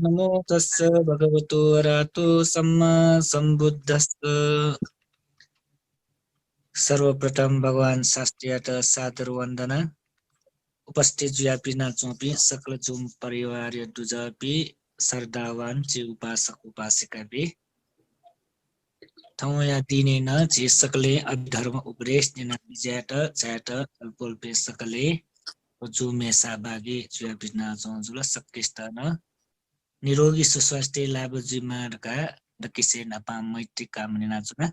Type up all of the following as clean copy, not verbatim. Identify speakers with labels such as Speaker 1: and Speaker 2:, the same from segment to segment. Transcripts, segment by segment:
Speaker 1: नमो तस्य भगवतो अरहतो सम्मा सम्बुद्धस्स। सर्वप्रथम भगवान शास्त्रीयत सादर वन्दना। उपस्थित जुयापी नाचौपी सकल जुम परिवार दुजापी श्रद्धावान जी उपासक उपासिका भी ठाउँ या दिने न जे सकले अभिधर्म उपदेश निना ज्याट ज्याट बोल्पे सकले जो मेसा बागे जुयापी नाचौं जुल सकिस्तान निरोगी सुस्वास्थ्य लाभ जिमारका दकिसे नपा मैत्री कामने नाचुना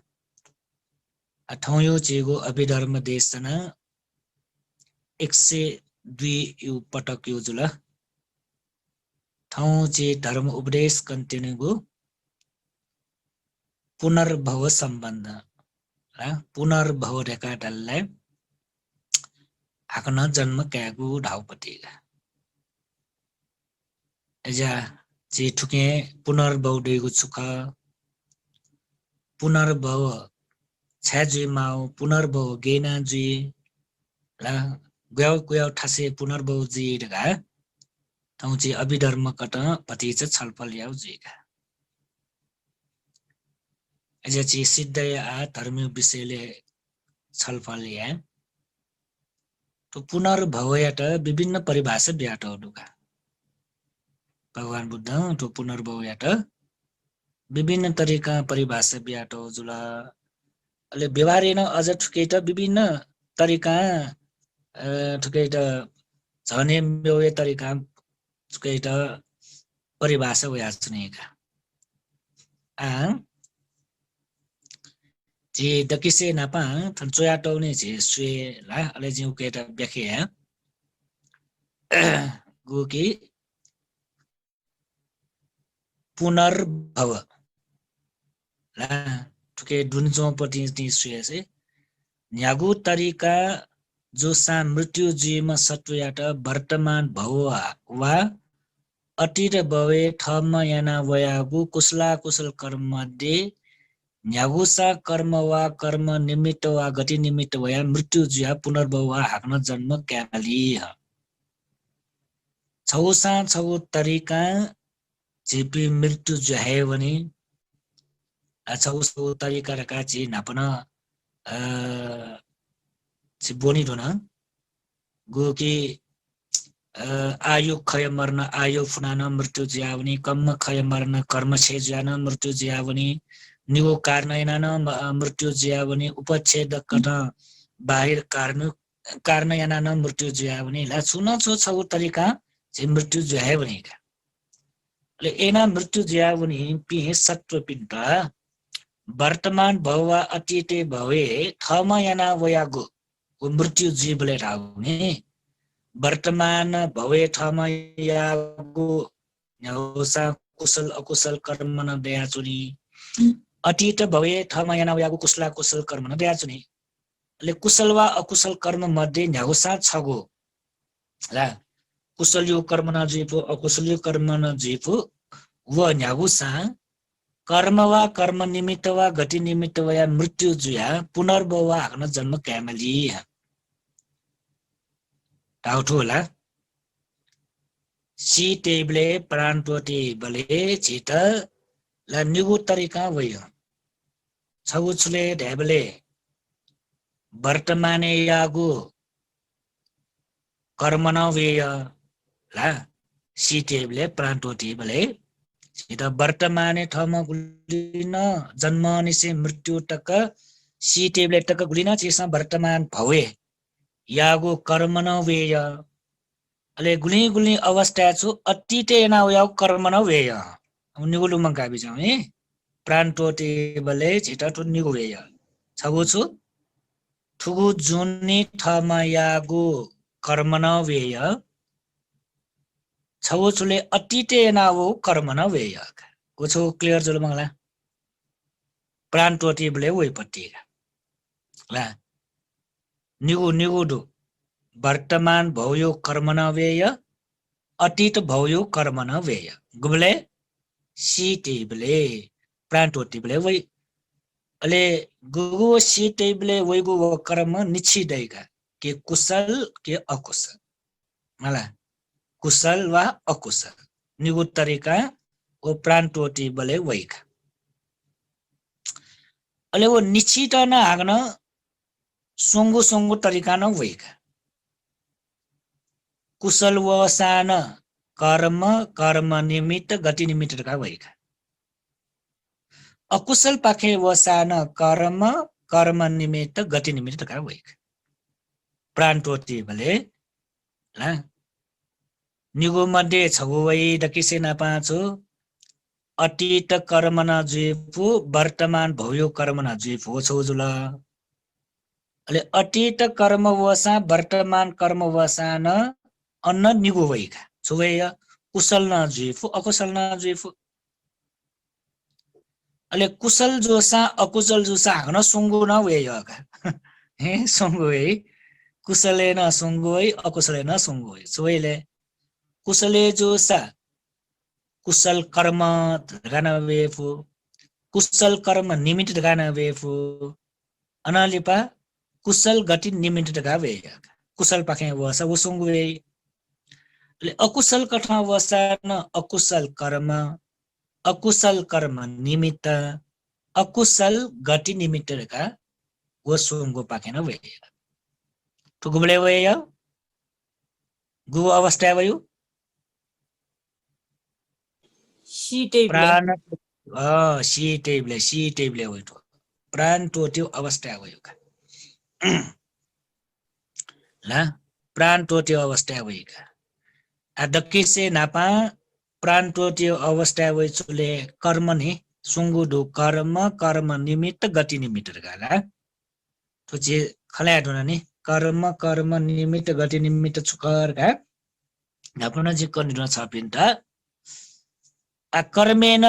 Speaker 1: अठौँ चेगो अभिधर्म देशना 102 यो पटक यो जुल ठाउँ चे धर्म उपदेश कन्टिन्यूगो पुनर्भव सम्बन्ध पुनर्भव रेखा डल्लाई आकन जन्म क्यागु ढाउपतिगा एजा चे ठुके पुनर्भव डेगु सुख पुनर्भव छ्याजुई माउ पुनर्भव गेना जुई ला ग्याउ ग्याउ ठासे पुनर्भव जी ढगा ठाउँ चे अभिधर्म कट पति च छलफल याउ जुइगा एजा चे सिद्ध आ धर्म विषयले छलफल या तो पुनर्भव यात विभिन्न परिभाषा ब्याटो ढुगा भगवान बुद्ध तो पुनर्भव यात विभिन्न तरिका परिभाषा ब्याटो जुल अले व्यवहारेन अझ ठुकेट विभिन्न तरिका ठुकेट झने मेवे तरिका ठुकेट परिभाषा वया छनेका जे दकिसे नापा थन्चोयाटो ने जे स्वे ला अले जिउ केटा व्याख्या गोकी पुनर्भव ला ठुके दुन्चोपटी ति स्वे से न्यागु तरिका जो सा मृत्यु जीवमा सत्वयाट वर्तमान भव वा अतीत भवे थम याना वयागु कुशला कुशल कर्म मध्ये न्यागुसा कर्म वा कर्म निमित्त वा गति निमित्त वया मृत्यु जुया पुनर्भव वा हाक्न जन्म क्याली छौसा छौ तरिका जेपी मृत्यु जुहाए भने छौ तरिका रका छि नापन छि बोनी ढोना गोकी आयु खय मर्न आयु फुनान मृत्यु ज्यावनी कर्म खय मर्न कर्म छे ज्यान मृत्यु ज्यावनी निगो कारणयनान मृत्यु ज्यावनी उपच्छेद कट बाहिर कारणयनान मृत्यु ज्यावनी ला सुन छौ तरिका जे मृत्यु ज्याए भनेका ले एना मृत्यु ज्यावनी पि सत्व पिण्ड वर्तमान भव वा अतीते भवे थम याना वयागु मृत्यु जीवले राउने वर्तमान भवे थम यागु न्याउसा कुशल अकुशल कर्म न दयाचुनी अतीत भवे थम याना वयागु कुशला कुशल कर्म न दयाचुनी ले कुशल वा अकुशल कर्म मध्ये न्याउसा छगो ला कुशल यो कर्म न जीपो अकुशल यो कर्म न जीपो व न्याउसा कर्म वा कर्म निमित्त वा गति निमित्त वा मृत्यु जुया पुनर्भव वा हाक्न जन्म क्यामली डाउट होला सी टेबले प्राण टोटी बले छिट ला निगु तरिका वयो छगुछले ढेबले वर्तमाने यागु कर्म न वेय ला सी टेबले प्राण टोटी बले छिट वर्तमाने थम गुलिन जन्म निसे मृत्यु तक सी टेबले तक गुलिन छिसा वर्तमान भवे यागु कर्म न वेय अले गुली गुली अवस्था छु अतीते ना वया कर्म न वेय निगुलु मंगा बिजाउ ए प्राण टोटे बले छिटा टु निगु वेय छगु छु ठुगु जुनी थमा यागु कर्म न वेय छगु छुले अतीते ना वो कर्म न वेय कुछु क्लियर जुल मंगला प्राण टोटे बले वइ पट्टी ला निगु निगु दु वर्तमान भवयो कर्म न वेय अतीत भवयो कर्म न वेय गुबले सी टेबले प्राण टोटे वै अले गुगु सी टेबले वैगु कर्म निछि दैगा के कुशल के अकुशल मला कुशल वा अकुशल निगु तरिका वो प्राण टोटी बले वैका अले वो निश्चित न हाग्न सोंगु सोंगु तरिका न वैका कुशल वसान कर्म कर्म निमित्त गति निमित्त का वैका अकुशल पाखे वसान कर्म कर्म निमित्त गति निमित्त का वैका प्राण टोटी बले निगु मध्ये छगुवै दकिसे नापाचो अतीत कर्म न जुइफु वर्तमान भव्य कर्म न जुइफु छौजुल अले अतीत कर्म वसा वर्तमान कर्म वसा न अन्न निगु वैका छुवैया कुशल न जुइफु अकुशल न जुइफु अले कुशल जोसा अकुशल जोसा हाग्न सुंगु न वेया हे सुंगु है कुशले न सुंगु है अकुशले न सुंगु है छुवैले कुशले जोसा कुशल कर्म गाना वेफु कुशल कर्म निमित्त गाना वेफु अनालिपा कुशल गति निमित्त गा वेया कुशल पाखे वसा वसुंगु वे अकुशल कथा वसा न अकुशल कर्म निमित्त अकुशल गति निमित्त का वसुंगु पाखे न वेया तो गुबले वेया गु अवस्था वयु प्राण सी वयु प्राण टोट्यो अवस्था वयु ला प्राण टोट्यो अवस्था वयु अदकिसे नापा प्राण टोट्यो अवस्था वयुले कर्म ने सुंगुदु कर्म कर्म निमित्त गति निमित्त गाला तो जे खलाया दोना नि कर्म कर्म निमित्त गति निमित्त छुकर का आपण जे कनिन छपिन्ता आ कर्मेन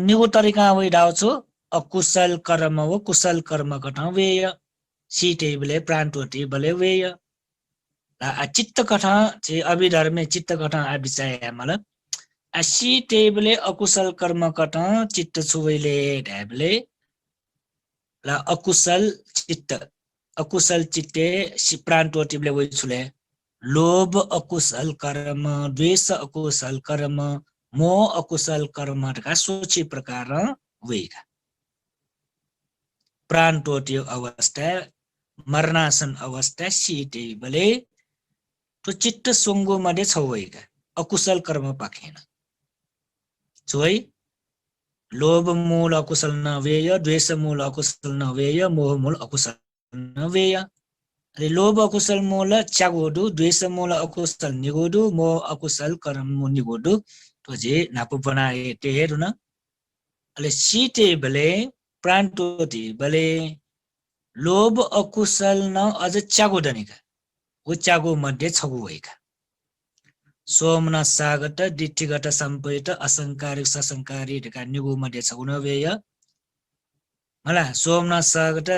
Speaker 1: निगु तरिका वइ डाउछु अकुशल कर्म हो कुशल कर्म कथा वेय सीटे बले प्राण टोटी बले वेय आ चित्त कथा जे अभिधर्मे चित्त कथा आ विषय मल आ सीटे बले अकुशल कर्म कथा चित्त छुवैले ढाबले ला अकुशल चित्ते प्राण टोटी बले वइ छुले लोभ अकुशल कर्म द्वेष अकुशल कर्म मोह अकुशल कर्म का सोची प्रकार वेगा प्राण टोट्यो अवस्था मरणासन अवस्था सीटे बले तो चित्त सुंगु मध्ये छवेगा अकुशल कर्म पाखेन छुइ लोभ मूल अकुशल न वेय द्वेष मूल अकुशल न वेय मोह मूल अकुशल न वेय अरे लोभ अकुशल मूल च्यागोडु द्वेष मूल अकुशल निगोडु मोह अकुशल कर्म निगोडु तो जे नापु बनाए ते हेरु न अले सीटे बले प्राण टोटी बले लोभ अकुशल न अझ च्यागो दनिका वो च्यागो मध्ये छगु वैका सोमना सागत दिठिगत संपयित असंकारिक ससंकारी ढका निगु मध्ये छगु न वेय मला सोमना सागत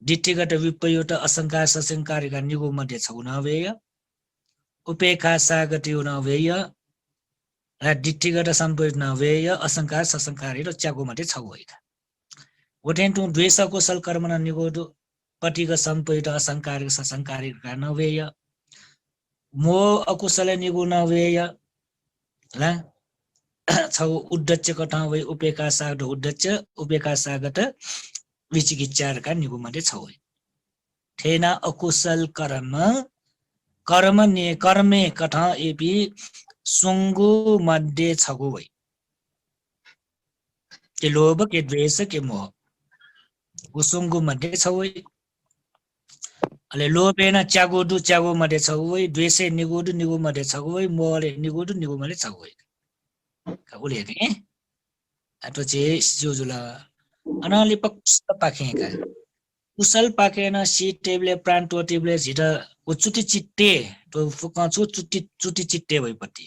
Speaker 1: दिठिगत विपयुत असंकार ससंकारी का निगु मध्ये छगु न वेय उपेक्षा सागत यो न वेय दिठिगत संपयित न वेय असंकार ससंकारी र च्यागु मध्ये छगु वैका ओटेन्टु द्वेष कुशल कर्म न निगोदु पटिग संपयित असंकारिक ससंकारिक का न वेय मोह अकुशल निगु न वेय ला छौ उद्धच्च कथा वै उपेक्षा सागत उद्धच्च उपेक्षा सागत विचिकिच्चार का निगु मध्ये छौ थेना अकुशल कर्म ने कर्मे कथा एपि सुंगु मध्ये छगु वै के लोभ के द्वेष के मोह वो सुंगु मध्ये छौ वै अले लोभेन च्यागो मध्ये छौ वै द्वेषे निगु मध्ये छौ वै मोहले निगु मध्ये छौ वै उले के अतो जे जुजुला अनाली पक्ष पाखेका कुशल पाकेन सी टेबले प्राण टोटीबले झिट उचुटी चित्ते तो फुकाछु चुटी चित्ते भइपति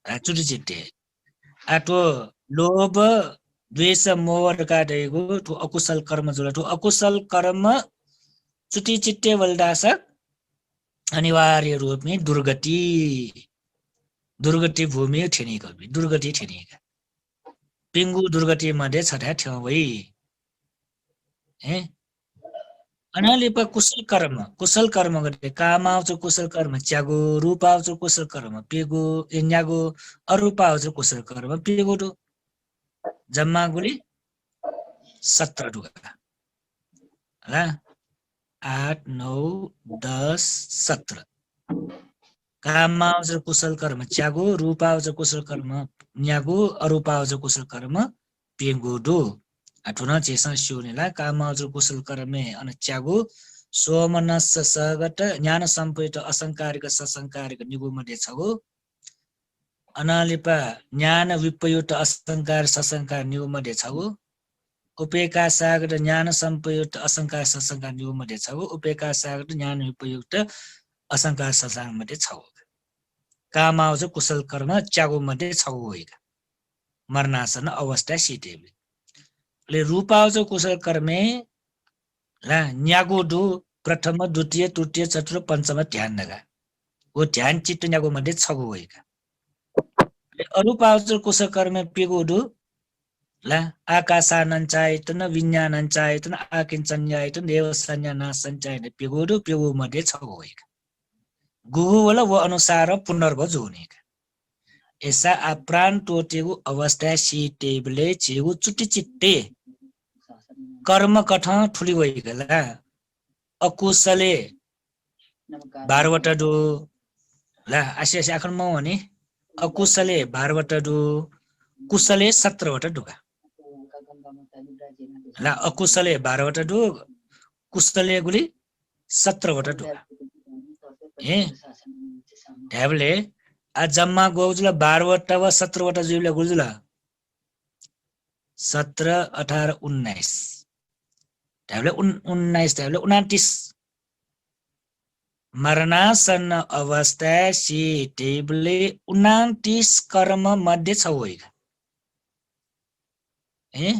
Speaker 1: चुटी चित्ते आतो लोभ द्वेष मोह का देगो तो अकुशल कर्म जुला तो अकुशल कर्म चुटी चित्ते वलदासक अनिवार्य रूप में दुर्गति भूमि ठेनेको दुर्गति ठेनेका पिंगु दुर्गति मध्ये छठा ठ्याउ भई अनालिपा कुशल कर्म गरे काम आउँछ कुशल कर्म च्यागो रूप आउँछ कुशल कर्म पेगो एन्यागो अरूप आउँछ कुशल कर्म पेगो डो जम्मा गुली 17 डुगा ल 8 9 10 17 काम आउँछ कुशल कर्म च्यागो रूप आउँछ कुशल कर्म न्यागो अरूप आउँछ कुशल कर्म पेगो डो ठुना चेसा स्योनेला काम आउँछ कुशल कर्मे अनि च्यागो सोमनस सगट ज्ञान सम्पयुक्त असंकारिक ससंकारिक निगुमध्ये छ हो अनालिपा ज्ञान विपयुक्त असंकार ससंकार निगुमध्ये छ हो उपेका सागट ज्ञान सम्पयुक्त असंकार ससंकार निगुमध्ये छ हो उपेका सागट ज्ञान विपयुक्त असंकार ससंकार मध्ये छ हो काम आउँछ कुशल कर्म च्यागो मध्ये छ हो मरणासन अवस्था सिटेबले ले रूप आउँछ कुशल कर्मे ला न्यागो डु प्रथम द्वितीय तृतीय चतुर्थ पञ्चम ध्यान नगा वो ध्यान चित्त न्यागो मध्ये छ हो अरूप आउँछ कुशल कर्मे पेगो डु ला आकाशानञ्चायतन विज्ञानञ्चायतन आकिञ्चन्यायतन देव संज्ञाना सञ्चायन पेगो डु पेगो मध्ये छ हो गुहु वाला वो अनुसार पुनर्भज हुने ऐसा अप्राण टोटेगु अवस्था सिटेबले चेगु चुट्टी चिट्टे कर्म कठ ठुली भइगला अकुशले 12 वटा डो ला आसी आखन म भने अकुशले 12 वटा डो कुशले 17 वटा डुगा ला अकुशले 12 वटा डो कुशले गुली 17 वटा डुगा ए ढ्याबले आ जम्मा गोजुला 12 वटा वा 17 वटा जीवले गुजुला 17 18 19 ढ्याबले 19 ढ्याबले 29 मरणासन अवस्था सिटेबले 29 कर्म मध्ये छ होइगा ए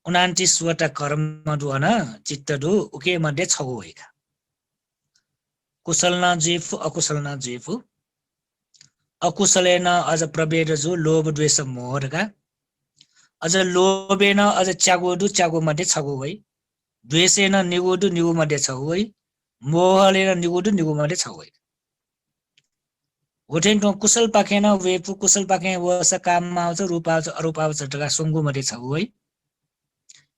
Speaker 1: 29 वटा कर्म दुन चित्त दु उके मध्ये छ होइगा कुशल न जीव अकुशल न जीव अकुशलेन अझ प्रभेद जो लोभ द्वेष मोहका अझ लोभेन अझ च्यागोडु च्यागो मध्ये छ होइ द्वेषेन निगोडु निगो मध्ये छ होइ मोहलेन निगोडु निगो मध्ये छ होइ होटेन कुशल पाखेन वेपु कुशल पाखे वस काममा आउँछ रूप आउँछ अरूप आउँछ टका सुंगु मध्ये छ होइ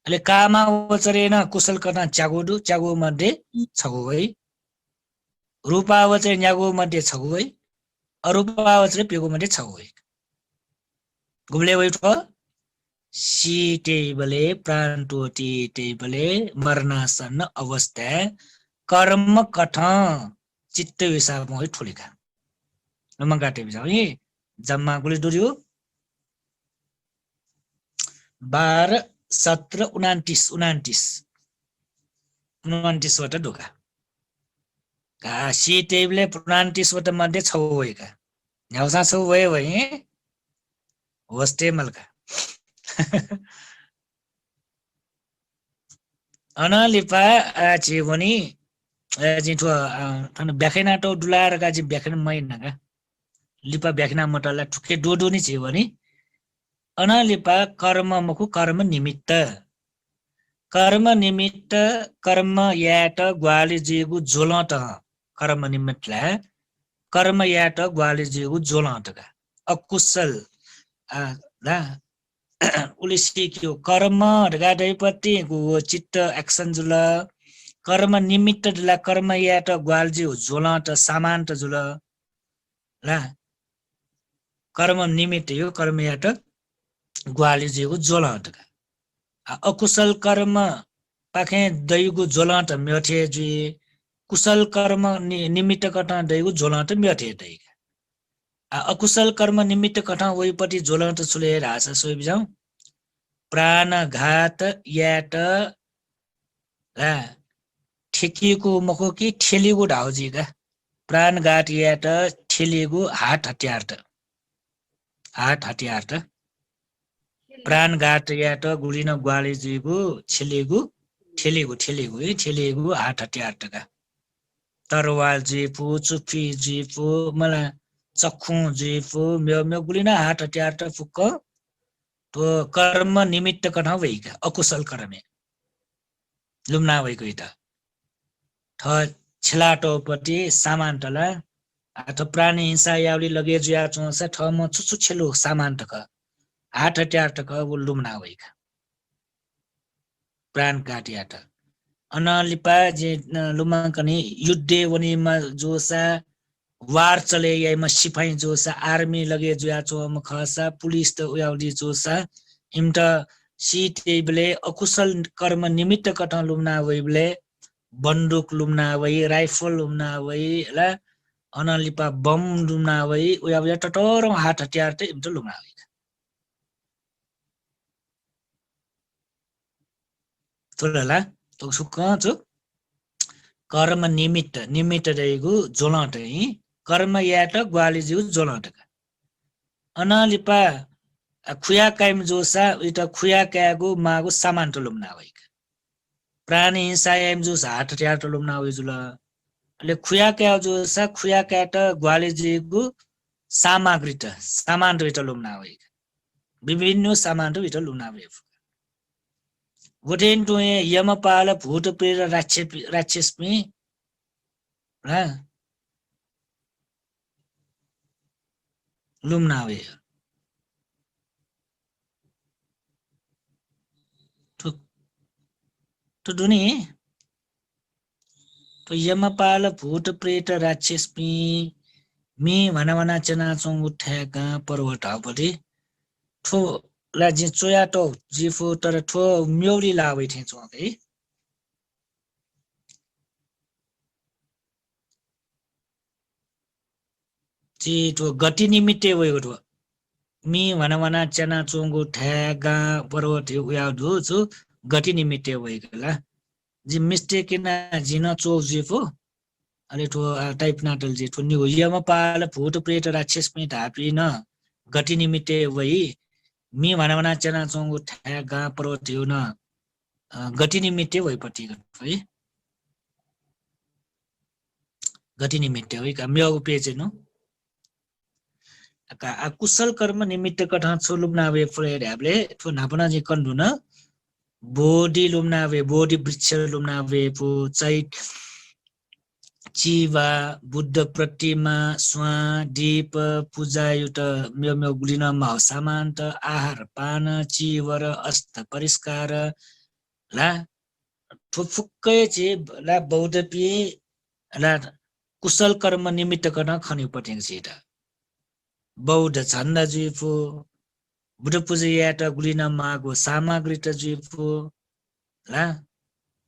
Speaker 1: अहिले काममा वचरेन कुशल कर्ना च्यागोडु च्यागो मध्ये छ होइ रूपावचरे न्यागो मध्ये छ होइ अरूपावचरे पेगो मध्ये छ होइ गुम्ले वैठ सिटेबले प्राण टोटी टेबले मरणासन अवस्था कर्म कठ चित्त विषयमा होइ ठुलिका नमगाटे बिजाउ नि जम्मा गुले दुर्यो 12 17 29 29 वटा ढोका का सिटेबले 29 वटा मध्ये छ होइका न्याउसा छ भयो भए होस्टे मलका अनलिपा आजीवनी जिठो थन ब्याखेना टो दुलार गाजी ब्याखेना मैनागा लिपा ब्याखेना मटला ठुके डोडो नि जीवनी अनलिपा कर्म मुखु कर्म निमित्त कर्म याट ग्वाली जीगु जोलट कर्म निमित्तला कर्म याट ग्वाली जीगु जोलटका अकुशल ला उले सिक्यो कर्म ढगाडैपति गु चित्त एक्सन जुल कर्म निमित्त जुल कर्म याट ग्वालजी जोलट सामान त जुल ला कर्म निमित्त यो कर्म याट ग्वालजी गु जोलट अकुशल कर्म पाखे दैगु जोलट म्यथे जी कुशल कर्म निमित्त कटा दैगु जोलट म्यथे दै अकुशल कर्म निमित्त कठा वहीपट्टि झोलट छुलेर हाँस सोइ बिजाउ प्राणघात याट ठेकिएको मको कि ठेलिगो ढाउजीका प्राणघात याट ठेलिगो हात हतियार त प्राणघात याट गुलिन ग्वालीजीको ठेलिगो हात हतियार तका तरवाल जीपु चुपी जीपु मलाई चक्खु जीपु म्यो गुलिना हात हतियार त फुक्क तो कर्म निमित्त कठा भइका अकुशल कर्मे लुम्ना भएको इटा ठ छिलाटोपट्टि सामान्टला आठ प्राणी हिंसा यावली लगे जुया चोंसा ठ म छुछु छेलु सामान्टक आठ ट्याटक वो लुम्ना भइका प्राण काटियाट अनलिपा जे लुमाकनी युद्धे वनीमा जोसा वार चले यामा सिपाही जोसा आर्मी लगे जुया चोम खसा पुलिस त उयाउली जोसा इमटा सीटेबले अकुशल कर्म निमित्त कठ लुम्ना वइबले बन्दुक लुम्ना वइ राइफल लुम्ना वइ होला अनलिपा बम लुम्ना वइ उया टटोर हात हतियार त इमटा लुम्ना वइ थोरला तो सुक छु कर्म निमित्त निमित्त रहेको जोलट है कर्म याट ग्वाली जिउ जोलट अनलिपा खुया काइम जोसा इटा खुया क्यागु मागु सामान त लुम्ना वइ प्राणी हिंसा याम जोसा हात हतियार त लुम्ना वइ जुल ले खुया क्या जोसा खुया क्याट ग्वाली जिउ सामग्री त सामान त लुम्ना वइ विभिन्न सामान त लुम्ना वइ गोटेन टोए यमपाल भूत प्रेत राक्षसमी लुम्नावे तो दुनी तो यमपाल भूत प्रेत राक्षसमी मी भना चना चोङ उठ्याका पर्वतपट्टि ठो ला जे चोयाटो जिफो तर ठो म्यौरी लावे थे चोङ है जी ठो गति निमित्ते वयो ठो मी भना चना चोङ उठ्याका पर्वत उया दु छु गति निमित्ते वयला जी मिस्टेक ना जिन चो जिफो अले ठो टाइप नाटल जे ठो नि यमपाल भूत प्रेत राक्षसमी धापी न गति निमित्ते वही मी भना चना चोङ उठ्याका पर्वत न गति निमित्ते वयपट्टि है गति निमित्ते है का म्यो पेजेनो का कुशल कर्म निमित्त कठा छु लुम्नावे फ्रेड हामीले ठो नापना जे कन्दु न बोडी लुम्नावे बोडी वृक्ष लुम्नावे पु चैत चिवा बुद्ध प्रतिमा स्वा दीप पूजा एउटा म्यो म्यो गुलिन माउ सामान्त आहार पान चिवर अस्त परिष्कार ला ठुफुक्कै चे ला बौद्ध पि ला कुशल कर्म निमित्त गर्न खनि पटेङ छिटा बौद्ध छन्द जुइफु बुद्ध पूजा यात गुलिन मागो सामग्री त जुइफु ला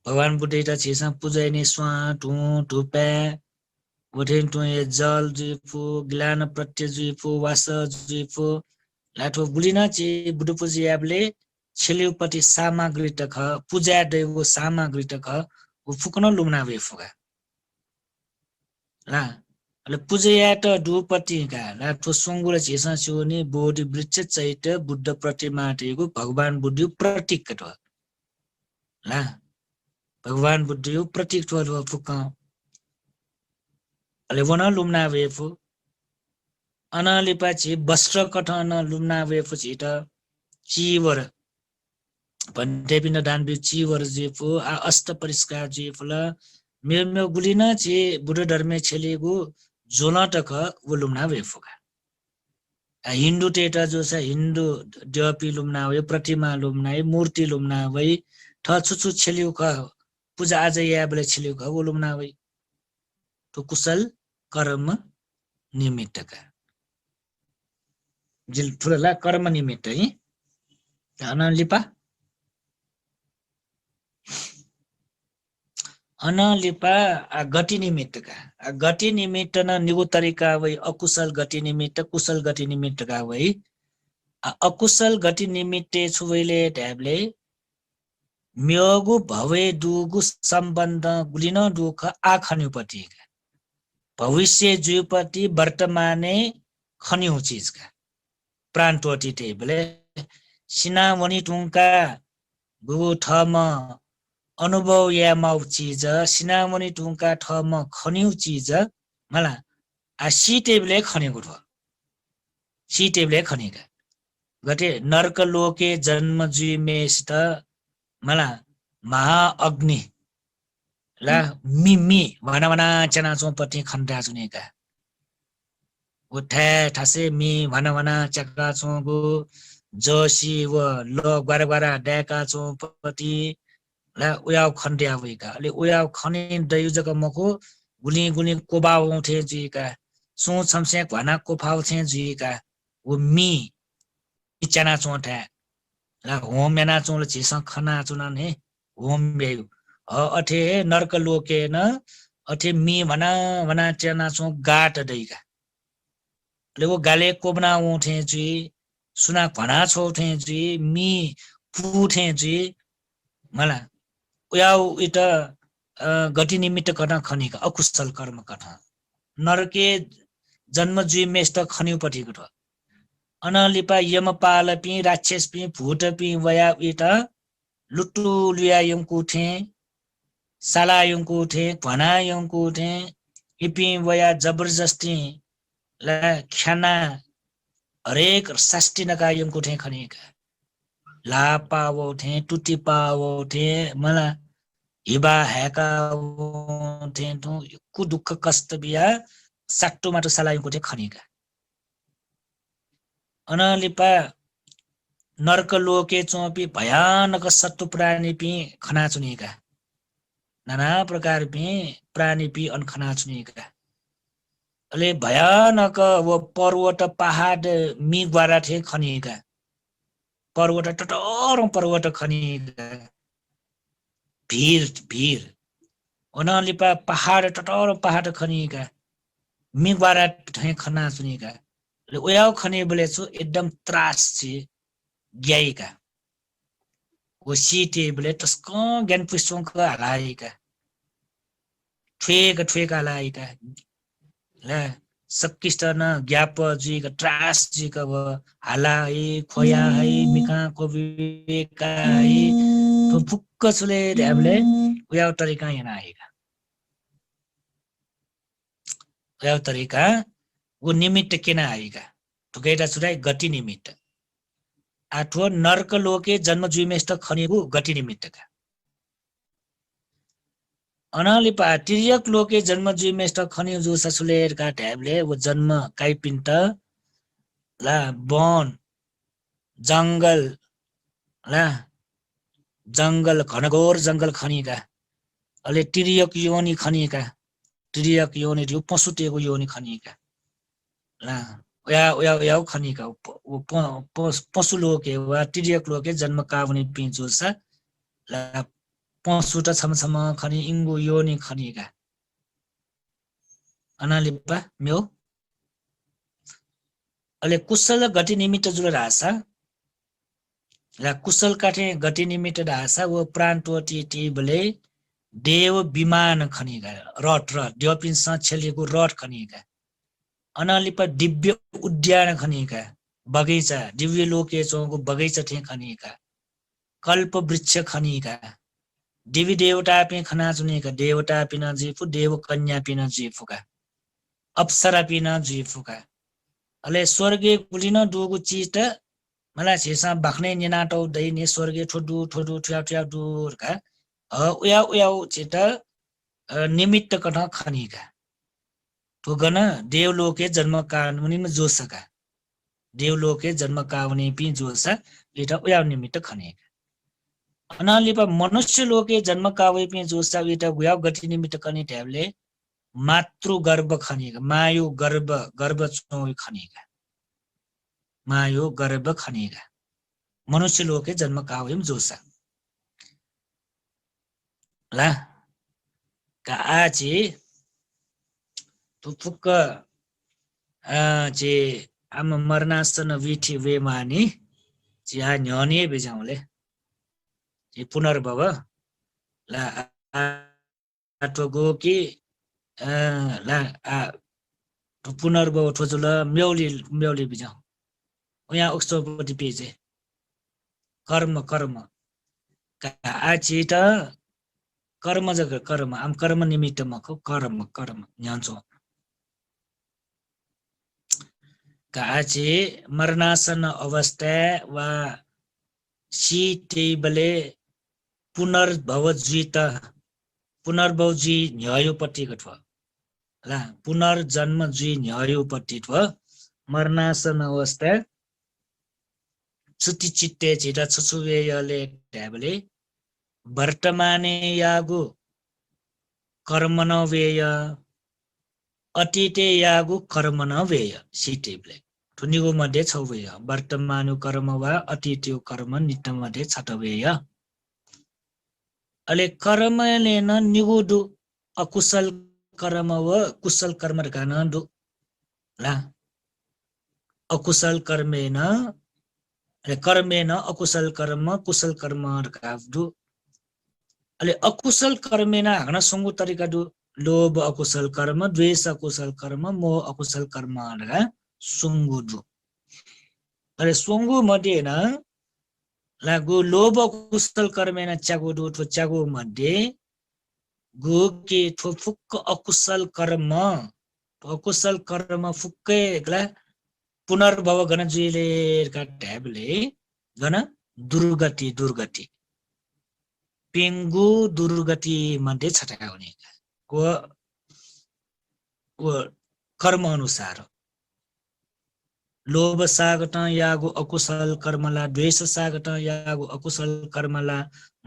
Speaker 1: भगवान बुद्ध त छिसा पूजैने स्वा टु टुपे गोठेन टु जल जुइफु ज्ञान प्रत्य जुइफु वास जुइफु लाठो गुलिन चे बुद्ध पूजा याबले छेलिउपट्टि सामग्री त ख पूजा दैवो सामग्री त ख फुक्न लुम्ना वे फुगा ला अले पूजा यात दुपट्टि का लाठो सुंगुर छेसा छुनी बोधि वृक्ष चैत बुद्ध प्रतिमा टेगु भगवान बुद्ध प्रतीक त ला भगवान बुद्ध प्रतीक तो फुका अले वना लुम्ना वे फु अनालिपाछि वस्त्र कठन लुम्ना वे फु छिटा चिवर भन्टे पिन दान बि चिवर जेफु अष्ट परिष्कार जेफुल म्यो म्यो गुलिन चे बुद्ध धर्मे छेलेगु जोलटक वलुम्ना वे फुका हिन्दू टेटा जो छ हिन्दू देवपी लुम्ना वे प्रतिमा लुम्ना मूर्ति लुम्ना वे ठ छुछु छेलिउ क पूजा आज याबले छेलिउ क वलुम्ना वे तो कुशल कर्म निमित्तका जिल ठुला कर्म निमित्त है अनलिपा अनलिपा गति निमित्तका गति निमित्त न निगु तरिका वै अकुशल गति निमित्त कुशल गति निमित्तका वै अकुशल गति निमित्ते छुवैले ट्याबले म्योगु भवे दुगु सम्बन्ध गुलिन दुख आखन्युपट्टि भविष्य जुपट्टि वर्तमाने खन्यु चीजका प्राण टोटी टेबले सिनामणि टुङका गु ठम अनुभव या माउ चीज सिनामणि टुङका ठम खन्यु चीज मला आ सी टेबले खनेको ठो सी टेबले खनेका गते नरक लोके जन्म जुइमेस्त मला महाअग्नि ला मिमी भना चना चोपटी खन्डा जुनेका उठे ठसे मी भना चक्का चोगु जोशी व लो गरगरा डेका चोपटी ला उयाव खन्ड्या वेका ले उयाव खने दयु जग मको गुली गुली कोबाव उठे जीका सो छमसे भना कोफाव थे जीका वो मी चना चोठा ला होम मेना चोल छिसा खना चुनन हे होम बेयु अठे नरक लोके न अठे मी भना चना चो गाट दैका ले वो गाले कोबना उठे जी सुना भना छोठे जी मी पुठे जी मला उयाउ इट गति निमित्त कथा खनिका अकुशल कर्म कथा नरके जन्म जुइमेष्ट खन्युपटिको ठ अनलिपा यमपाल पि राक्षस पि भूत पि वया इट लुटु लिया यंकु थे साला यंकु थे भना यंकु थे इपि वया जबरजस्ती ला ख्याना हरेक शास्ति नका यंकु थे खनिका ला पावो थे टुटी पावो थे मला हिबा हेका थे तो कु दुःख कष्ट बिया साट्टो माटो सालायको थे खनिका अनलिपा नरक लोके चोपी भयानक सत्तु प्राणी पि खना चुनेका नाना प्रकार पि प्राणी पि अनखना चुनेका अले भयानक वो पर्वत पहाड मी ग्वारा थे खनिका पर्वत टटोर पर्वत खनिका भीर अनलिपा पहाड टटोर पहाड खनिका मी ग्वारा थे खना चुनेका ले ओयाव खने बोले छु एकदम त्रास छि ग्याइका वो सीटे बोले तस्को ज्ञान पुष्पंक हलाइका ठेक हलाइका ला सकिष्ट न ग्याप जी का त्रास जी का वो हलाई खोया है मिका को विवेका है तो फुक्क सुले देबले उयाव तरिका यहाँ आएगा उयाव तरिका वो निमित्त केना आएगा तो केटा सुराई गति निमित्त आठो नरक लोके जन्म जुइमेष्ट खनिगु गति निमित्तका अनलिपा तिर्यक लोके जन्म जुइमेष्ट खनिगु जो ससुलेरका ढ्याबले वो जन्म काइपिन्त ला वन जंगल ला जंगल घनघोर जंगल खनिका अले तिर्यक योनि खनिका तिर्यक योनि जो पशुतेको योनि खनिका ला उया खनिका पशु लोके वा तिर्यक लोके जन्म कावनी पिंचुसा ला पशु त छमछम खनि इंगु योनि खनिका अनालिपा म्यो अले कुशल गति निमित्त जुल रासा ला कुशल काटे गति निमित्त रासा वो प्राण टोटी टिबले देव विमान खनिका रट देवपिन छेलेको रट खनिका अनालिपा दिव्य उद्यान खनिका बगैँचा दिव्य लोके चोको बगैँचा थे खनिका कल्प वृक्ष खनिका देवी देवता पे खना चुनेका देवता पिना जीफु देव कन्या पिना जीफुका अप्सरा पिना जीफुका अले स्वर्गे कुलिन दुगु चित मलाई छेसा बाख्ने निनाटौ दैने स्वर्गे ठोडु ठ्या दुरका उया चित निमित्त कठ खनिका तो गन देवलोके जन्म कावनी में जोसका देवलोके जन्म कावनी पि जोसा इटा उया निमित्त खनेका अनालिपा मनुष्य लोके जन्म कावे पि जोसा इटा उया गति निमित्त कने ढ्याबले मातृ गर्भ खनेका मायो गर्भ चो खनेका मायो गर्भ खनेका मनुष्य लोके जन्म कावे में जोसा ला का आचे तो फुक्क जे आम मरनासन विठी वेमानी जे आ न्यने बेजाउले जे पुनर्भव ला आटो गो कि ला तो पुनर्भव ठोजुल म्यौली बेजाउ यहाँ उक्सपति पेजे कर्म का आची त कर्म जग कर्म आम कर्म निमित्त मको कर्म न्यान्छो काचे मरनासन अवस्था वा सी टेबले पुनर्भव जीत पुनर्भव जी न्यायोपट्टिको ठो ला पुनर्जन्म जी न्यायोपट्टि ठो मरणासन अवस्था छुट्टी चिट्टे छिटा छुछुवेयले ट्याबले वर्तमाने यागु कर्म नवेय अतीते यागु कर्म नवेय सिटेबले ठुनिगो मध्ये छवेय वर्तमानु कर्म वा अतीते कर्म नित्य मध्ये छटवेय अले कर्मले न निगुदु अकुशल कर्म व कुशल कर्म गान दु ला अकुशल कर्मेन कर्मेन अकुशल कर्म कुशल कर्म गावदु अले अकुशल कर्मेन हाग्न संगु तरिका दु लोभ अकुशल कर्म द्वेष अकुशल कर्म मोह अकुशल कर्म गा संगु दु अले संगु मध्ये न लागु लोभ अकुशल कर्मेन चागु दु तो चागु मध्ये गु के थो फुक्क अकुशल कर्म अकुशल कर्म फुक्कै गला पुनर्भव गण जुइले का ट्याबले गण दुर्गति दुर्गति पेंगु दुर्गति मध्ये छटाउने को कर्म अनुसार लोभ सागट यागु अकुशल कर्मला द्वेष सागट यागु अकुशल कर्मला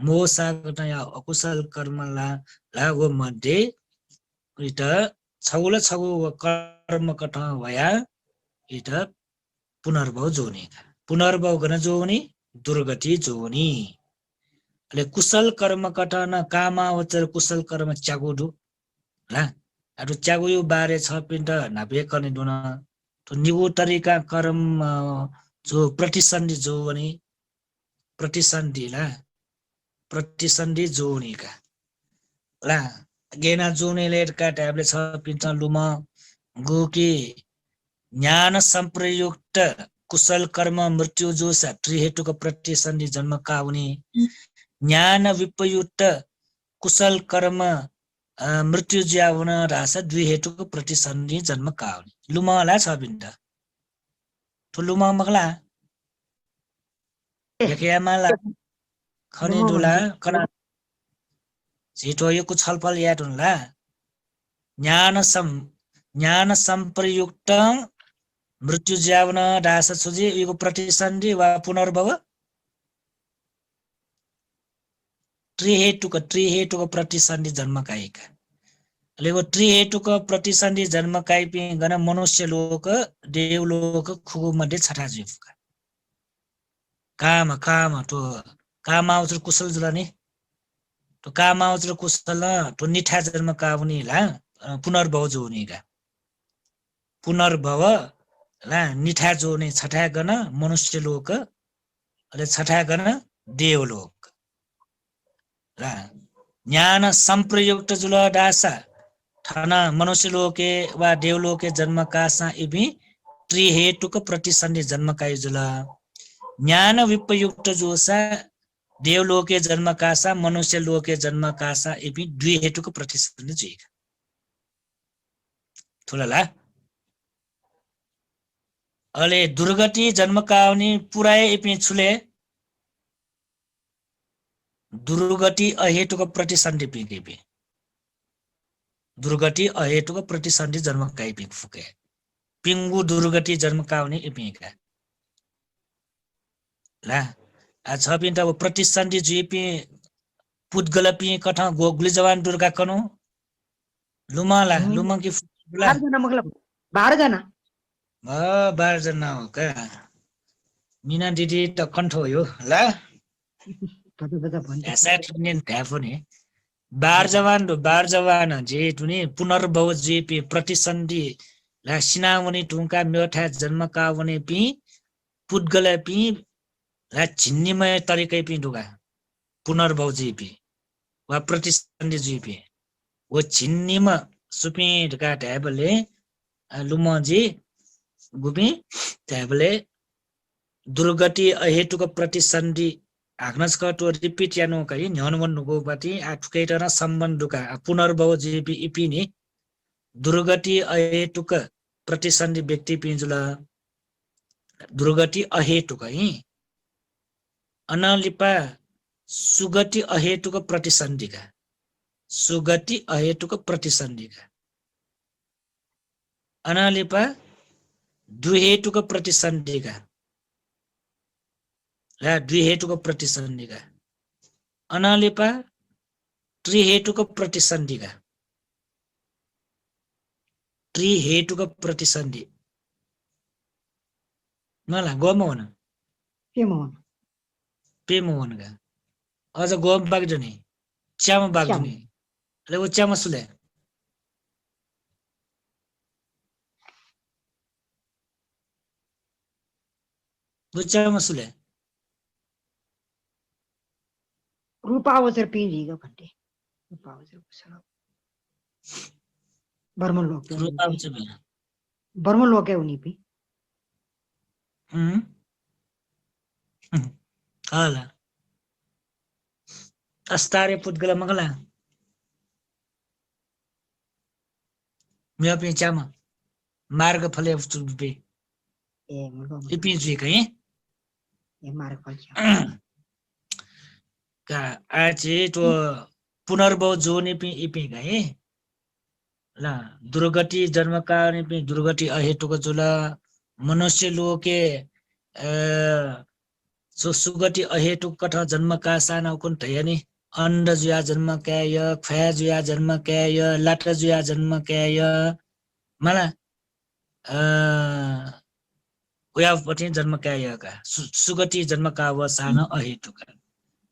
Speaker 1: मोह सागट या अकुशल कर्मला लागु मध्ये इट छगुल छगु कर्म कठ भया इट पुनर्भव जोनी पुनर्भव गन जोनी दुर्गति जोनी ले कुशल कर्म कठ न कामावचर कुशल कर्म चागुडु ला अरु चागु यो बारे छ पिन्ट नाबे कने दुन तो निगु तरिका कर्म जो प्रतिसन्धि जो वनी प्रतिसन्धि ला प्रतिसन्धि जोनी का ला गेना जोने लेट का ट्याबले छ पिन्ट लुमा गुकी ज्ञान संप्रयुक्त कुशल कर्म मृत्यु जो त्रिहेतुक प्रतिसन्धि जन्म काउने ज्ञान विपयुक्त कुशल कर्म मृत्यु ज्याउन रास द्विहेतुक प्रतिसन्धि जन्म काउने लुमाला छ बिन्द तो लुमा मगला यकेमाला खने दुला कना छिटो यो छलफल याद हुनला ज्ञान संप्रयुक्त मृत्यु ज्याउन रास सुजी यो प्रतिसन्धि वा पुनर्भव त्रिहेतुक प्रतिसन्धि जन्म कायका लेगो त्रिहेतुक प्रतिसन्धि जन्म काइपि गन मनुष्य लोक देवलोक खुगु मध्ये छटा जीवका काम तो कामावचर कुशल जुलाने तो कामावचर कुशल तो निठा जन्म काउनी ला पुनर्भव जोनीका पुनर्भव ला निठा जोने छटा गन मनुष्य लोक अले छटा गन देवलोक ला ज्ञान संप्रयुक्त जुल दासा थाना मनुष्य लोके वा देवलोके जन्म कासा इबि त्रिहेतुक प्रतिसन्धि जन्म काय जुल ज्ञान विपयुक्त जोसा देवलोके जन्म कासा मनुष्य लोके जन्म कासा इबि द्विहेतुक प्रतिसन्धि जुइक थुलला अले दुर्गति जन्म काउने पुराय इपि छुले दुर्गति अहेतुक प्रतिसन्धि पिके दुर्गति अहेतुक प्रतिसन्धि जन्म काइपि फुके पिंगु दुर्गति जन्म काउने इपिका ला आ छ पिन्ट अब प्रतिसन्धि जुइपि पुद्गल पि कठ गोगली जवान दुर्गा कनु लुमाला लुमा कि फुला
Speaker 2: 12 जना
Speaker 1: 12 जना हो का मीना दिदी त कण्ठो यो ला ऐसा ट्रेनिङ थाफोने 12 जवान जे तुने पुनर्भव जे पि प्रतिसन्धि ला सिनावने टुङका मेठा जन्म कावने पि पुद्गल पि ला छिन्नीमय तरिकै पि दुगा पुनर्भव जे पि वा प्रतिसन्धि जे पि वो छिन्नीमा सुपि ढका ट्याबले लुमजी गुपि ट्याबले दुर्गति अहेतुक प्रतिसन्धि आग्नस कटो रिपीट यानो कहि न्यनवन गोपति आठुकेटर सम्बन्धुका पुनर्भव जेपी इपिनी दुर्गति अहेतुक प्रतिसन्धि व्यक्ति पिंजुला दुर्गति अहेतुक हि अनलिपा सुगति अहेतुक प्रतिसन्धिका सुगति अहेतुक प्रतिसन्धिका अनालिपा द्विहेतुक प्रतिसन्धिका ला द्विहेतुक प्रतिसन्धिका अनालिपा त्रिहेतुक प्रतिसन्धिका त्रिहेतुक प्रतिसन्धि मलाई गम हुन
Speaker 2: के मोहन
Speaker 1: पेम हुनका अझ गम बाग्जनी च्यामा बाग्जनी ले वो च्यामा सुले वो च्यामा सुले
Speaker 2: रूपावसर पिंजीगा भन्टे रूपावसर पुछा बर्मन लोग
Speaker 1: रुपाउँछ बेला
Speaker 2: बर्मन लोग उनी पि
Speaker 1: हाला अस्तारे पुद्गला मगला म्या पे च्यामा मार्ग फले पे
Speaker 2: ए मुर्गो
Speaker 1: इपिजी कहीं
Speaker 2: ए मार्ग फल्छ
Speaker 1: का आचे तो पुनर्भव जोने पे इपे गए ला दुर्गति जन्म कारण पे दुर्गति अहेतुक जुला मनुष्य लोग के सो सुगति अहेतुक कथा जन्म का साना कुन तयनी अंड जुया जन्म काय ख्या जुया जन्म काय लाट जुया जन्म काय मला उयापट्टि जन्म काय का सुगति जन्म का व साना अहेतुक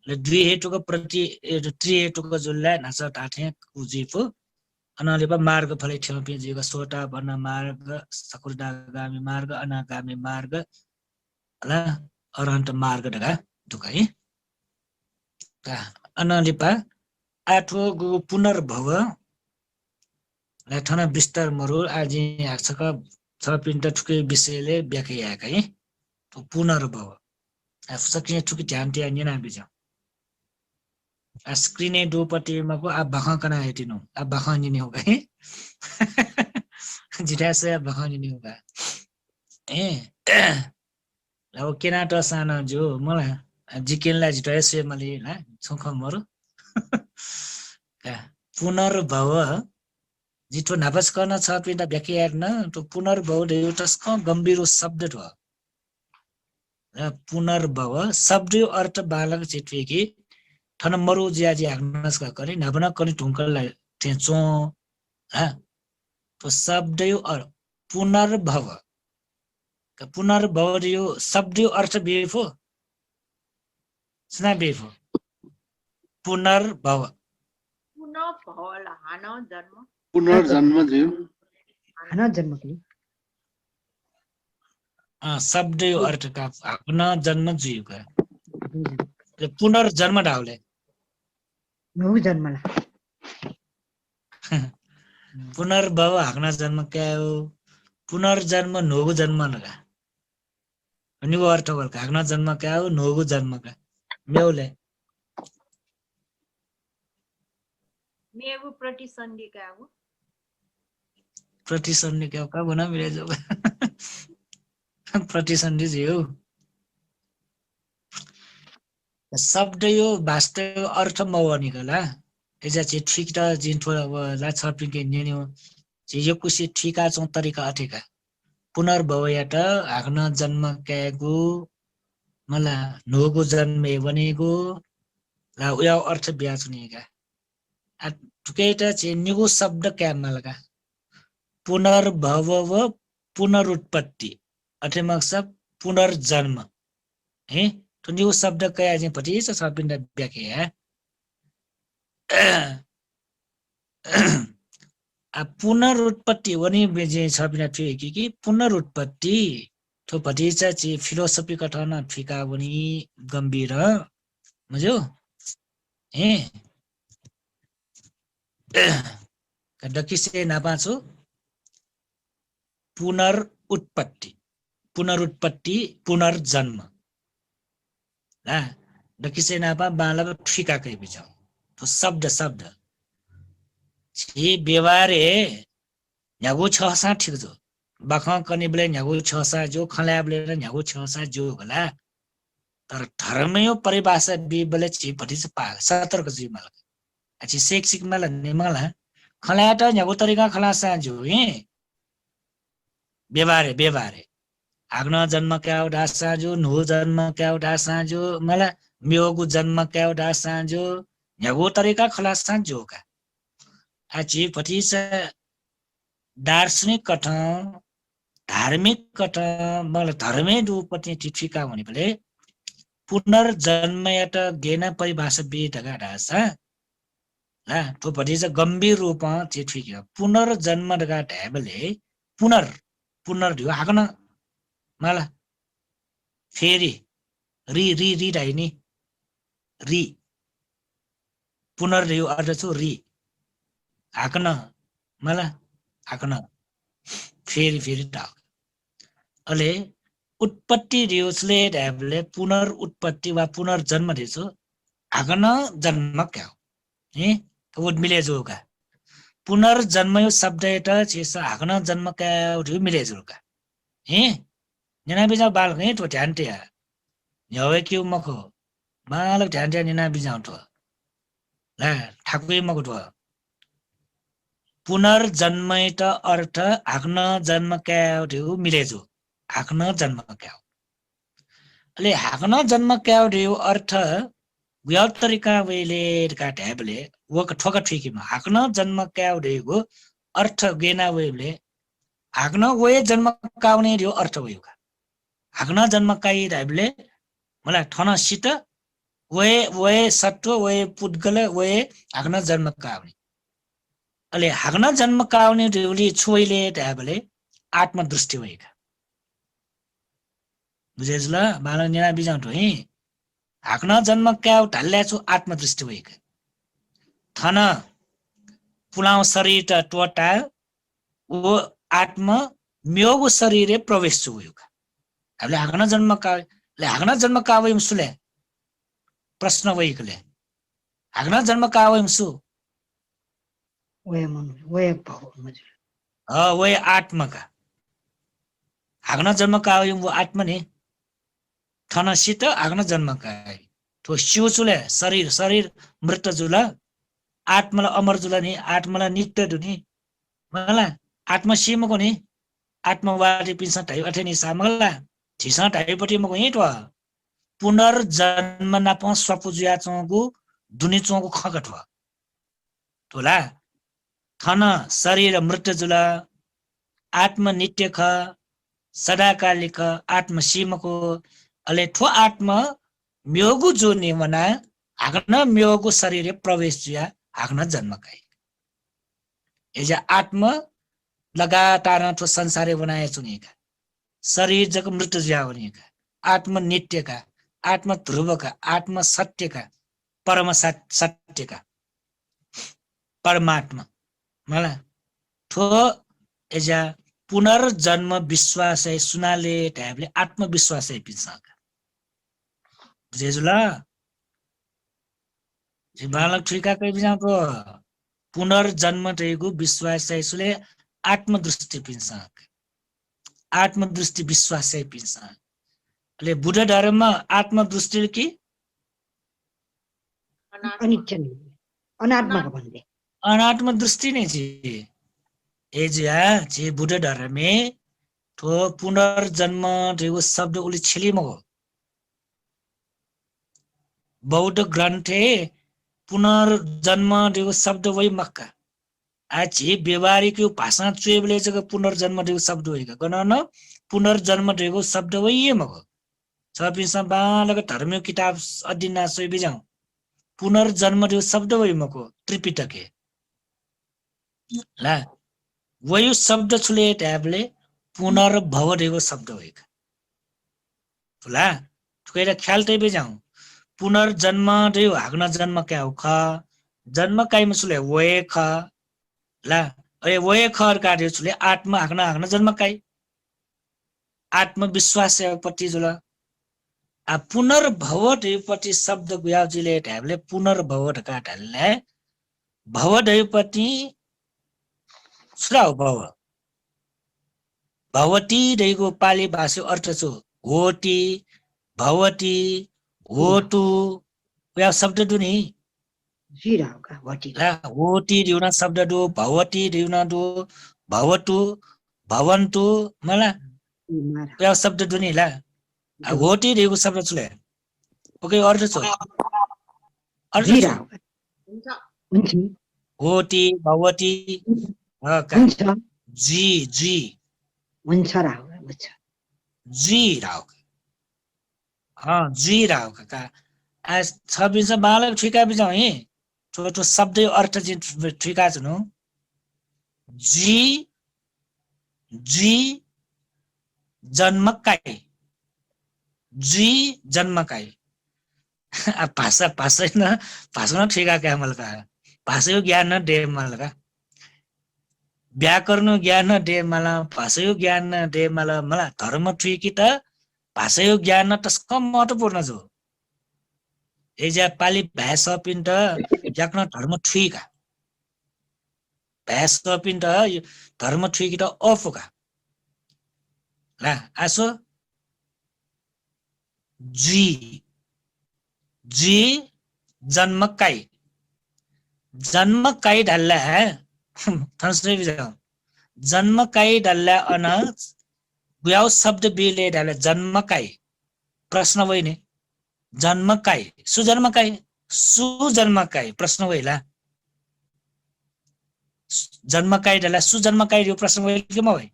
Speaker 1: द्विहेतुक प्रति त्रिहेतुक जुल्ला नासा ताथे उजिफो अनालिपा मार्ग फले ठेपि जीव सोटा वर्ण मार्ग सकुरदागामी मार्ग अनागामी मार्ग अला अरहन्त मार्ग ढगा दुखाइ का अनालिपा आठो गु पुनर्भव लाठना विस्तार मरु आजि आछक छ पिन्ट ठुके विषयले व्याख्या आएका है तो पुनर्भव सकिने ठुके ध्यान दिया निना बिज स्क्रिने दोपट्टि मको आ बखा कना हेटिनु आ बखा निने होगा है जिटा से बखा निने होगा ए अब केना त साना जो मलाई जिकेनलाई जिटा से मले ला छोख मरु पुनर्भव जिठो नापस गर्न छ पिन्ट व्याख्या न तो पुनर्भव एउटा गम्भीर शब्द हो पुनर्भव शब्द अर्थ बालक चितवेकी ठन मरु ज्याजी हाग्नस का करे नबना कनि ढुंकललाई तेचो तो शब्द पुनर्भव पुनर्भव यो शब्द अर्थ बेफो सुना बेफो पुनर्भव
Speaker 3: पुनर्जन्म जियो
Speaker 2: हाना जन्म के लिए
Speaker 1: शब्द अर्थ का अपना जन्म जियो का पुनर्जन्म डाउले
Speaker 2: नो जन्मला
Speaker 1: पुनर्भव हाग्न जन्म क्या हो पुनर्जन्म नोगु जन्म लगा अनि वो अर्थ वर्क हाग्न जन्म क्या हो नोगु जन्म का मेउले
Speaker 4: मेवु प्रतिसन्धि क्या हो
Speaker 1: प्रतिसन्धि क्या का बना मिले जो प्रतिसन्धि जियो शब्द यो वास्तव अर्थ मवनिकला एजा चाहिँ ठिक त जिन्थो ला छपिके निन्यो जे यो कुसी ठिका चौ तरिका अठेका पुनर्भव यात हाग्न जन्म क्यागु मला नोगु जन्मे बनेगु ला उया अर्थ ब्याचुनिका आ टुकेटा चाहिँ निगु शब्द क्या मलका पुनर्भव व पुनरुत्पत्ति अथवा सब पुनर्जन्म है तो निगु शब्द क्या चाहिँ पटी छ पिण्ड व्याख्या पुनरुत्पत्ति वनी बेजे छ बिना थियो कि पुनरुत्पत्ति तो भतिजा चाहिँ फिलोसफी कथन फिका वनी गम्भीर मजो ए डकिसे नापाछो पुनरुत्पत्ति पुनरुत्पत्ति पुनर्जन्म ला डकिसे नापा बालक फिका कै बिच तो शब्द शब्द छि व्यवहारे न्यागु छसा ठिक जो बख कनिबले न्यागु छसा जो खल्याबले न्यागु छसा जो होला तर धर्मयो परिभाषा बिबले छि भति छ पा सतर्क जी मलाई अच्छी सेक्सिक माला निमाला खलाटा न्यागो तरिका खला साजु बेबारे आग्न जन्म क्या उडा साजु नु जन्म क्या उडा साजु मला म्योगु जन्म क्या उडा साजु न्यागो तरिका खला साजु का अच्छी पति से दार्शनिक कथ धार्मिक कथ मलाई धर्मै रूपति ठिठिका हुने भले पुनर्जन्मයට गेना परिभाषा बेटका ढासा ला तो पति चाहिँ गम्भीर रूपमा ठिठिका पुनर्जन्मका ढ्याबले पुनर्दियो हाकन मला फेरि री ढाइनी री पुनर्दियो अर्थ छु री हाकन मला हाकन फेरि ढाक अले उत्पत्ति दियोसले ढ्याबले पुनर्उत्पत्ति वा पुनर्जन्म दिसो हाकन जन्म क्या हे उड मिले जोगा पुनर्जन्म यो शब्द एटा छेस हाकन जन्म क्या उठ्यो मिले जोगा हे निना बिजा बाल हे तो ध्यान टिया न्यावे क्यु मखो बाल ध्यान टिया निना बिजा उठो ला ठाकुई मखो तो पुनर्जन्म एटा अर्थ हाकन जन्म क्या उठ्यो मिले जो हाकन जन्म क्या अले हाकन जन्म क्या उठ्यो अर्थ व्याव तरिका वेले का ढ्याबले वक ठोका ठिकीमा हाक्न जन्म क्या उडेको अर्थ गेना वेले हाक्न वे जन्म काउने दियो अर्थ वेका हाक्न जन्म काई ढ्याबले मलाई ठन सित वे सत्व वे पुद्गल वे हाक्न जन्म काउने अले हाक्न जन्म काउने दियोली छोइले ढ्याबले आत्मदृष्टि वेका बुझेजला बाल निना बिजाउँठो हे हाक्न जन्म क्या ढल्ल्या छु आत्मदृष्टि वेका थन पुलाउ शरीर त टोटा वो आत्मा म्योगु शरीरे प्रवेश छु वेका हामीले हाक्न जन्म का वयम सुले प्रश्न वेकले हाक्न जन्म का वयम सु
Speaker 2: वय भाव मजुर
Speaker 1: वे आत्मा का हाक्न जन्म का वयम वो आत्मा ने थनसित हाक्न जन्म काय तो शिव चुले शरीर मृत जुला आत्माला अमर जुला नि आत्माला नित्य दुनि मला आत्मा सीमको नि आत्मवादी पिन्छ ढाइ अठेनी सामला छिसा ढाइपट्टि मको हिट वा पुनर्जन्म नप स्वपुजुया चोगु दुनि चोगु खगट वा तोला थन शरीर मृत जुला आत्मा नित्य ख सदाकालिक आत्मा सीमको अले ठो आत्मा म्योगु जो निवना हाक्न म्योगु शरीर प्रवेश जुया हाक्न जन्म काय एजा आत्मा लगातार ठो संसारे बनाए चुनेका शरीर जग मृत्यु जुया हुनेका आत्मा नित्यका आत्मा ध्रुवका आत्मा सत्यका परम सत्यका परमात्मा मला ठो एजा पुनर्जन्म विश्वास है सुनाले ढ्याबले आत्मविश्वास है पिछाका बुझेजुला जे बालक ठिका कै बिजाको पुनर्जन्म रहेको विश्वास है सुले आत्मदृष्टि पिछाक आत्मदृष्टि विश्वास है पिछाक ले बुद्ध धर्ममा आत्मदृष्टि कि
Speaker 2: अनित्य नहीं अनात्मा को भन्दै
Speaker 1: अनात्म दृष्टि नै छ एजिया जे बुद्ध धर्मे तो पुनर्जन्म रहेको शब्द उले छिलिम हो बौद्ध ग्रन्थे पुनर्जन्म रहेको शब्द वही मक्का आछि व्यवहारिक यो भाषा चुएबले जग पुनर्जन्म रहेको शब्द होइका गणन पुनर्जन्म रहेको शब्द वही मको छपिसा बालक धर्मीय किताब अध्ययन सोइ बिजाउ पुनर्जन्म रहेको शब्द वही मको त्रिपिटके ला वही शब्द छुले ट्याबले पुनर्भव रहेको शब्द होइका ला थुकेर ख्याल तै बिजाउ पुनर्जन्म रहेको हाक्न जन्म क्या हो ख जन्म काइम छुले वय ख ला अरे वय खर कार्य छुले आत्मा हाक्न जन्म काइ आत्मविश्वास पट्टि जुल आ पुनर्भव पट्टि शब्द गुयाउजीले ट्याबले पुनर्भव ढकाटले भव ढैपट्टि सुराउ भव भवती रहेको पाली भाषा अर्थ छु होटी भवती होटु या शब्द दुनी
Speaker 2: जी राव का वटी
Speaker 1: ला होटी रिउना शब्द दो भवती रिउना दो भवतु भवन्तु मला
Speaker 2: मारा
Speaker 1: क्या शब्द दो नि ला होटी रिउ शब्द छले ओके अर्थ छ अर्थ
Speaker 2: जी
Speaker 1: छ
Speaker 2: राव का हुन्छ
Speaker 1: होटी भवती का
Speaker 2: हुन्छ
Speaker 1: जी जी
Speaker 2: हुन्छ राव का बुझ्छ
Speaker 1: जी राव जी राव का आ छबिस बालक ठिका बिजाउ है छोटो शब्द अर्थ चाहिँ ठिका छ नु जी जी जन्मकाई जी जन्मकाई भाषा भाषा न भाषा न ठिका क्या मलका भाषा ज्ञान न दे मलका व्याकरण ज्ञान न दे मला भाषा ज्ञान न दे मला मला धर्म ठिकी त भाषा ज्ञान न तस्क महत्त्वपूर्ण छ एजा पाली भाषा पिन्ट याक्न धर्म ठिका भाषा पिन्ट धर्म ठिकी त अफुका ला आसो जी जी जन्मकाई जन्मकाई ढल्ला है थंसरे बिजाउ जन्मकाई ढल्ला अन ब्याउ शब्द बिले ढल्ला जन्मकाई प्रश्न वइने जन्मकाई सुजन्मकाई प्रश्न वइला जन्मकाई ढल्ला सुजन्मकाई यो प्रश्न वइल के म वइ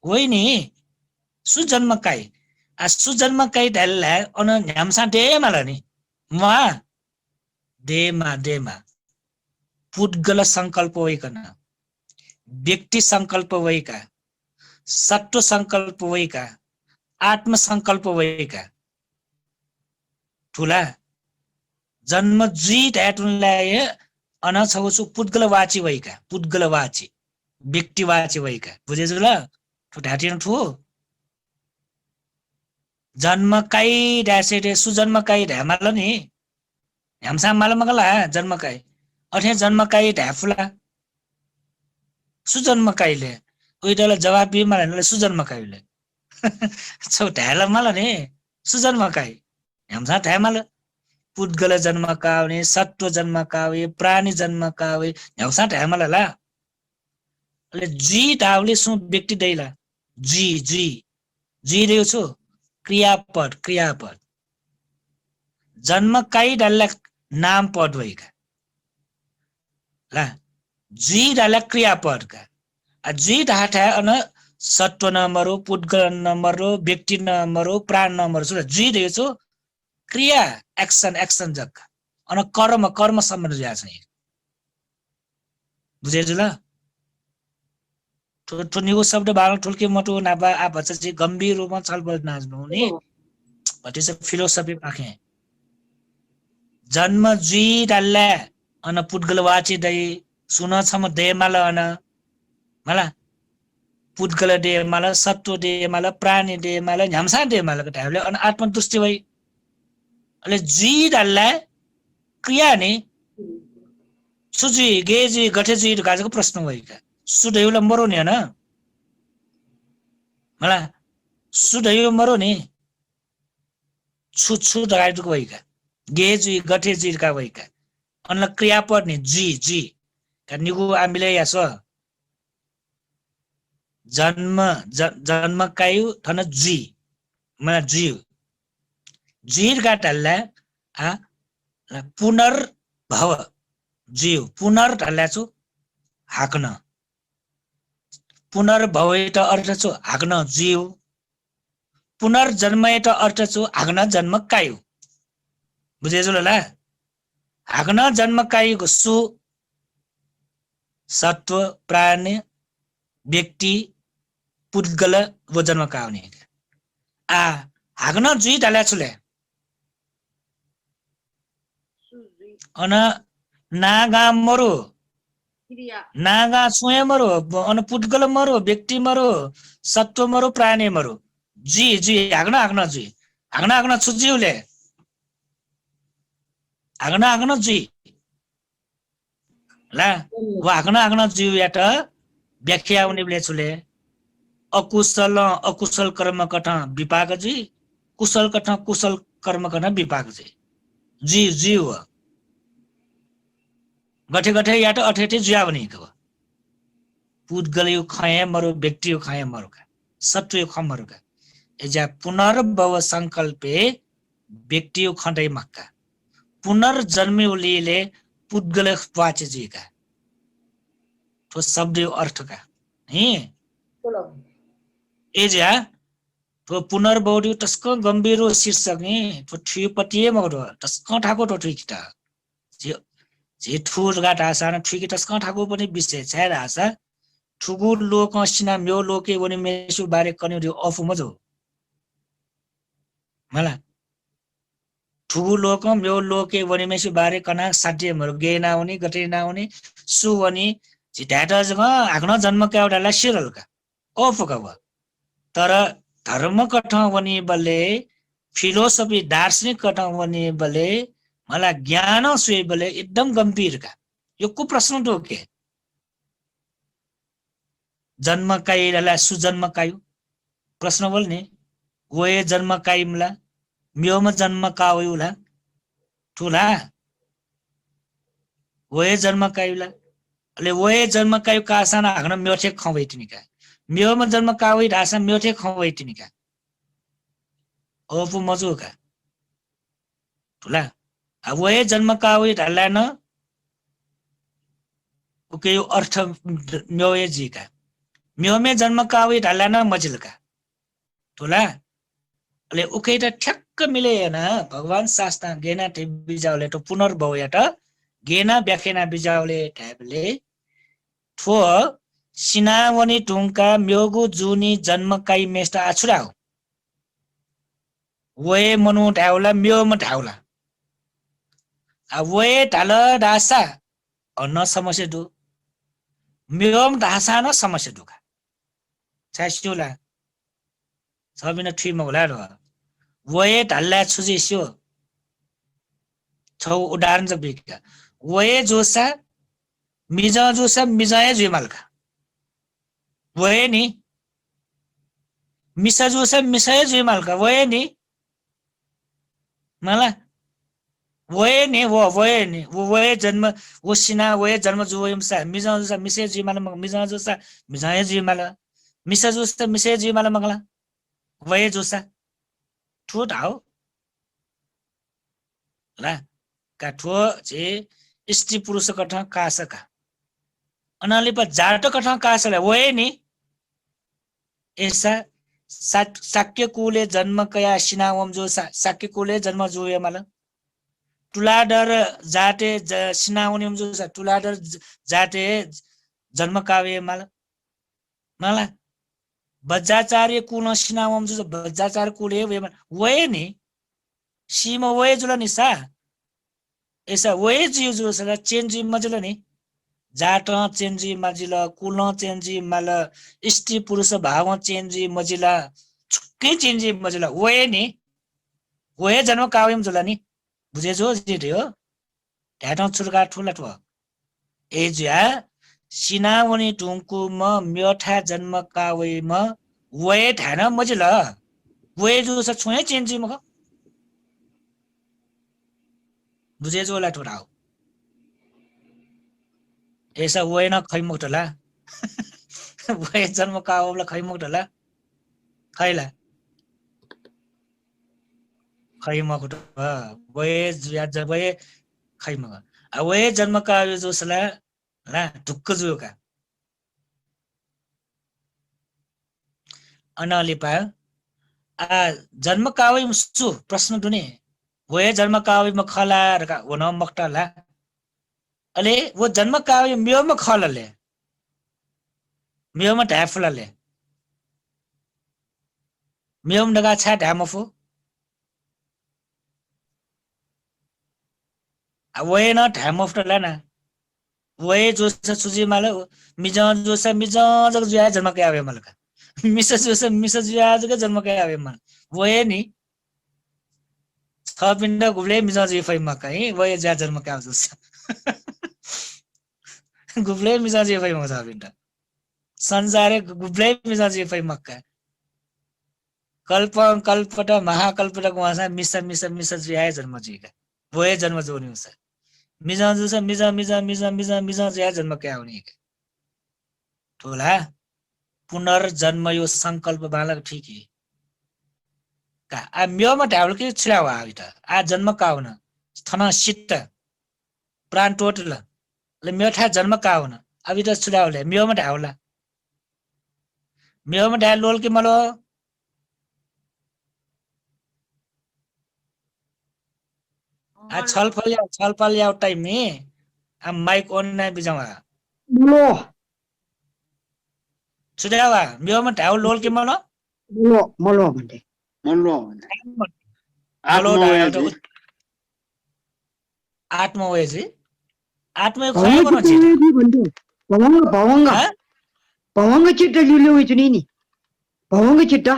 Speaker 1: होइ नि सुजन्मकाई आ सुजन्मकाई ढल्ला अन न्यामसा दे मला नि मा देमा पुद्गल संकल्प वइकन व्यक्ति संकल्प वइका सत्व संकल्प वइका आत्म संकल्प वइका ठुला जन्म जी ढ्याटुनलाई अन छौसु पुद्गलवाची वइका पुद्गलवाची व्यक्तिवाची वइका बुझेछु ल ठु ढ्याटिन ठु जन्मकाई ढ्यासेटे सुजन्मकाई ढ्यामाल नि ह्यामसा माल मगला जन्मकाई अठे जन्मकाई ढ्याफुला सुजन्मकाईले उइडला जवाब बि मालले सुजन्मकाईले छौ ढ्याला माल नि सुजन्मकाई ह्यामसा ढ्यामाल पुद्गल जन्मकाउने सत्व जन्मकावे प्राणी जन्मकावे ह्यामसा ढ्यामाल ला ले जी ढाउले सु व्यक्ति दैला जी जी जी देउ छु क्रियापद जन्मकाई डाल्ला नाम पद वइका ला जी डाल्ला क्रियापद का आ जी ढाठा अन सत्व नम्बरो पुद्गल नम्बरो व्यक्ति नम्बरो प्राण नम्बर छु जी देउ छु क्रिया एक्सन जग अन कर्म सम्बन्ध जा छ बुझेछु ल तो निगो शब्द बाल ठुल्के मोटो नाबा आ बच्चा चाहिँ गम्भीर रूपमा छलफल नाच्नु हुने बट इज अ फिलोसफी पाखे जन्म जी डाल्ला अन पुद्गलवाची दै सुन छम दे माल अन मला पुद्गल दे माल सत्व दे माल प्राणी दे माल ह्यामसा दे माल कटाले अन आत्मदुष्टि भई अले जी डाल्ला क्रिया नि सुजी गेजी गठेजी गाजको प्रश्न भइका सुधैउला मरो नि हैन मला सुधैउ मरो नि छु गाजको भइका गेजी गठेजी का भइका अन क्रियापद नि जी का निगु हामीले यास जन्म कायु थन जी मला जीर गाटल्ला आ पुनर्भव जीव पुनर् ढल्ला छु हाक्न पुनर्भव एट अर्थ छु हाक्न जीव पुनर्जन्म एट अर्थ छु हाक्न जन्म कायु बुझेछु ल हाक्न जन्म कायुको सु सत्व प्राणी व्यक्ति पुद्गल वो जन्म काउने आ हाक्न जी ढल्ला छुले अन नागा मरो नागा सुए मरो अन पुद्गल मरो व्यक्ति मरो सत्व मरो प्राणी मरो जी हाक्न छु जीवले हाक्न जी ला वो हाक्न जीव याट व्याख्या उनीले छुले अकुशल कर्म कठ विपाक जी कुशल कठ कुशल कर्म कठ विपाक जी जीव गठे गठे या तो अठेठे जुया बनी कब पुद्गल यो खये मरो व्यक्ति यो खये मरो का सत्व यो खमरो का एजा पुनर्भव संकल्पे व्यक्ति यो खण्डै मक्का पुनर्जन्मे उलीले पुद्गल वाचे जीका तो शब्द यो अर्थ का है एजा तो पुनर्भव टस्क गम्भीरो शीर्षक नि तो ठुपटिए मरो टस्क ठाको तो ठुकिता जे ठुर गाट आशा न ठुकी टस्क ठाको पनि विषय छ आशा ठुगु लोक सिना म्यो लोके वनि मेसु बारे कन्यो रे अफु मजो मला ठुगु लोक म्यो लोके वनि मेसु बारे कना साध्य मरो गेना हुने गटे ना हुने सु वनि जिटाटा जग आग्न जन्म का एउटा सिरल का अफु का तर धर्म कठ वनि बले फिलोसफी दार्शनिक कठ वनि बले मला ज्ञान सुए बले एकदम गंभीर का यो को प्रश्न तो के जन्म काइला सुजन्म कायु प्रश्न बोल्ने वये जन्म काइमला म्योम जन्म काउला ठुला वये जन्म कायुला अले वये जन्म कायु कासाना हाग्न म्योठे खवैतिनिका म्योम जन्म काउइ ढासा म्योठे खवैतिनिका ओपु मजुका ठुला वये जन्म काउइ ढाला न उके यो अर्थ म्योये जीका म्योमे जन्म काउइ ढाला न मजिलका ठुला अले उके त ठ्याक्क मिलेन भगवान शास्त्र गेना टे बिजाउले त पुनर्भव या त गेना व्याख्याना बिजाउले ट्याबले ठो सिनावनी टुङका म्योगु जुनी जन्म काई मेस्ट आछुरा हो वये मनु ढाउला म्योम ढाउला आ वये ढाल ढासा न समस्या दु म्योम ढासा न समस्या दुका छास्युला सबिना थ्री मगला र वये ढाल्ला छुजिस्यो छौ उदाहरण ज बिका वये जोसा मिजा जोसा मिजाय जुमालका वये नि मिसा जोसा मिसाय जुमालका वये नि मला वये नि वो वये जन्म वो सिना वये जन्म जुयमसा मिजा जोसा मिसे जुमाल मिजा जोसा मिजाय जुमाल मिसा जोसा मिसे जुमाल मगला वये जोसा ठुट हाउ ला का ठो जे स्त्री पुरुष कठ कासका अनाले प जाट कठ कासले वये नि ऐसा साक्य कुले जन्म कया सिनावम जो साक्य कुले जन्म जुए मला तुलाडर जाटे सिनावनिम जो तुलाडर जाटे जन्म कावे मला मला बज्जाचार्य कुल सिनावम जो बज्जाचार्य कुले वये नि सीमा वये जुल नि सा ऐसा वये जियो जो सला चेंज मजल नि जाट चेन्जी मजिला कुल चेन्जी मल स्त्री पुरुष भाव चेन्जी मजिला छुक्कै चेन्जी मजिला वये नि वये जन्म कावेम जुला नि बुझे जो जिटे हो ढ्याटो छुर्का ठुला ठो एज्या सिनावनी टुङकु म म्योठा जन्म कावे म वये ढ्यान मजिला वये जो स छुए चेन्जी म बुझे जो ला ठोरा हो ऐसा वये न खैमुख ढला वये जन्म कावला खैमुख ढला खैला खैमुख ढला वये जुया वये खैमुख आ वये जन्म कावे जोसला ला ढुक्क जुका अनालिपा आ जन्म कावे सु प्रश्न दुने वये जन्म कावे म खला रका वन मक्टला अले वो जन्म कावे म्योम खलले म्योम ढाफलले म्योम डगा छा ढामफु वये न ढामफटला ना वये जोसा सुजी माल मिजा जोसा मिजा जग जुया जन्म कावे मलका मिसा जोसा मिसा जुया जग जन्म कावे मल वये नि छ पिण्ड गुब्ले मिजा जी फै मका है वये ज्या जन्म कावे जोसा गुब्ले मिजाजी फै मजा बिन्दा संसारे गुब्ले मिजाजी फै मक्का कल्पट महाकल्पट गुवासा मिसा मिसा मिसा जुया जन्म जीका वये जन्म जोनि उसा मिजा जुसा मिजा मिजा मिजा मिजा मिजा ज्या जन्म क्या हुने ठोला पुनर्जन्म यो संकल्प बालक ठीक है का आ म्योमा ढाउल के छिलावा आइ त आ जन्म का हुन थना सित प्राण टोटल ले म्योठा जन्म का हुन अभी त छिलावले म्योमा ढाउला म्योमा ढाल लोल के malo आ छलफल याउ टाइम में आ माइक ऑन ना बिजावा
Speaker 2: Mulo.
Speaker 1: छिलावा म्योमा ढाउ लोल के malo
Speaker 2: Mulo भन्थे
Speaker 3: मल्लो
Speaker 1: हेलो
Speaker 3: आत्मवय
Speaker 1: ढाउ आत्मवय जी आत्मवय
Speaker 2: भवंग
Speaker 1: खया बनो
Speaker 2: चित्त
Speaker 1: छी
Speaker 2: भन्थे भवंग
Speaker 1: हा
Speaker 2: भवंग चित्त लिउले होइ छु नि भवंग चित्त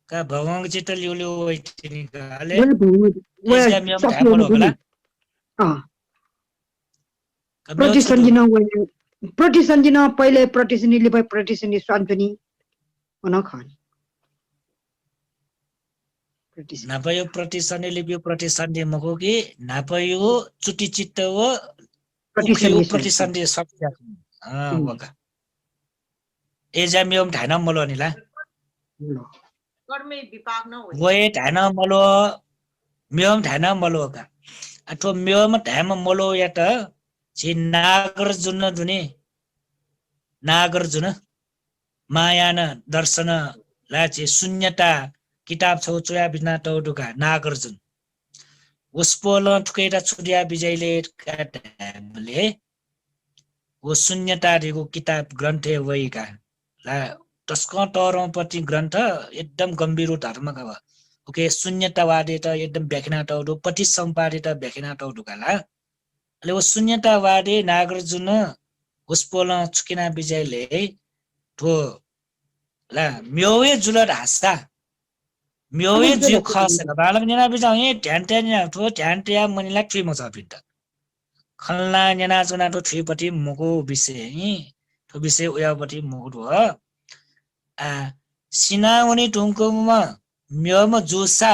Speaker 1: का भवंग चित्त लिउले होइ तिनी काले
Speaker 2: वे भवंग वे
Speaker 1: एसिया म्योमा ढाउ
Speaker 2: सफियो
Speaker 1: malo होला का म्यो छुटु
Speaker 2: प्रतिसञ्जिन पहिले प्रतिसञ्जिले भए प्रतिसञ्जि स्वान्तनी अन खाने
Speaker 1: नापयो प्रतिसन्धि लिप्यो प्रतिसन्धि मको कि नापयो चुटी चित्त हो उखियो प्रतिसन्धि सत्य वका एजा म्योम ढाना मलो निला
Speaker 4: कर्मै विपाक न हो
Speaker 1: वए ढाना मलो म्योम ढाना मलो का अथवा म्योम ढाम मलो या त छि नागर जुन जुने नागर जुन मायान दर्शन लाचे शून्यता किताब छौ चोया बिना टौडुका नागार्जुन उसपोल ठुकेटा छुडिया विजयले काटले वो शून्यता रेको किताब ग्रन्थ वहीका ला तस्क टरपति ग्रन्थ एकदम गम्भीर धर्मका भ ओके शून्यतावादी त एकदम व्याख्याना टौडु पति सम्पादे त व्याख्याना टौडुका ला ले वो शून्यतावादी नागार्जुन उसपोल छुकिना विजयले ठो ला म्योवे जुलर हास्ता म्योवे जु खसका बालम नेना बिजाउ ए ध्यान ठो ध्यान त्या मनिला ट्री मचा पिन्ट खल्ला नेना जुना ठो ट्रीपति मुको विषय ठो विषय उयापति मुको हो आ सिना उनी टुङकोमा म्योम जोसा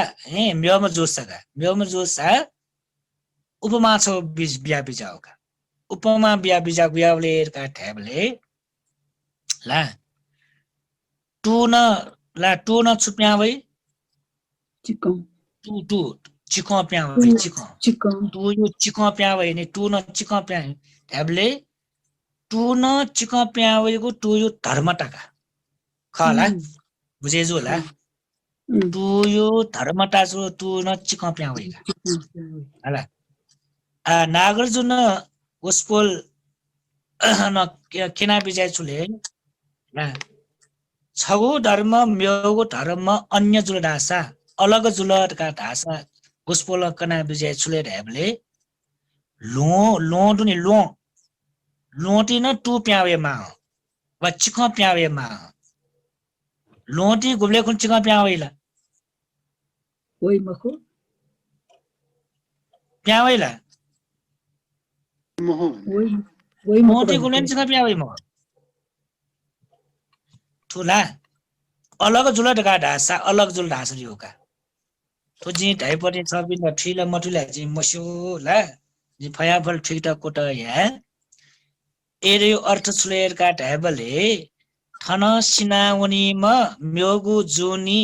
Speaker 1: म्योम जोसा उपमा छौ बिया बिजाउका उपमा बिया बिजा गुयावले का ठ्याबले ला टु न छुप्या भई टु चिको प्या भई चिको टु यो चिको प्या भई नि टु न चिको प्या ठ्याबले टु न चिको प्या भईको टु यो धर्मटाका खला बुझेजु होला टु यो धर्मटा जो टु न चिको प्या भईका होला आ नागार्जुन उसपोल न केना विजय छुले ला छगु धर्म म्योगु धर्म अन्य जुल ढासा अलग जुलका ढासा उसपोल कना विजय छुले ढ्याबले लो दुनि लोटी न टु प्यावे मा वा चिको प्यावे मा लोटी गुब्ले कुन चिको प्यावेला
Speaker 5: ओइ मखो
Speaker 1: प्यावेला
Speaker 5: ओइ
Speaker 1: लोटी गुब्ले चिको प्यावे म ठुला अलग जुल ढासा अलग जुल ढासा योका तो जी ढाइपटे छ बिन ठिला मठुला जी मस्योला जी फयाफल ठिक त कोट या एरे अर्थ छुलेर का ढाबले थन सिनावनी म म्योगु जुनी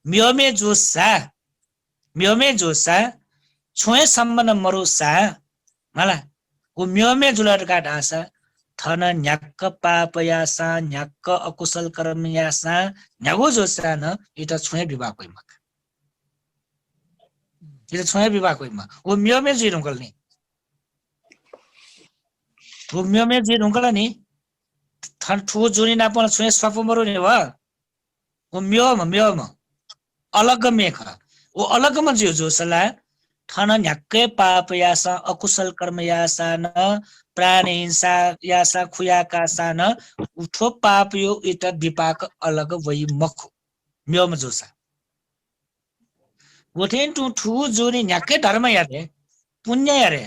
Speaker 1: म्योमे जोसा छोए सम्बन्ध मरुसा मला वो म्योमे जुलर का ढासा थन न्याक्क पापयासा न्याक्क अकुशल कर्मयासा न्यागो जोसा न इटा छोए विवाह कोइ मक इटा छोए विवाह कोइ मक वो म्योमे जी रुंगल नि वो म्योमे जी रुंगल नि थन ठु जुनी नापन छोए सप मरु नि वा वो म्योम अलग मेख वो अलग म जियो जोसला थन न्याक्कै पाप यासा अकुशल कर्म यासा न प्राण हिंसा यासा खुयाका सान उठो पाप यो इटा विपाक अलग वही मख म्योम जोसा गोठेन टु ठु जोनी न्याक्कै धर्म यारे पुण्य यारे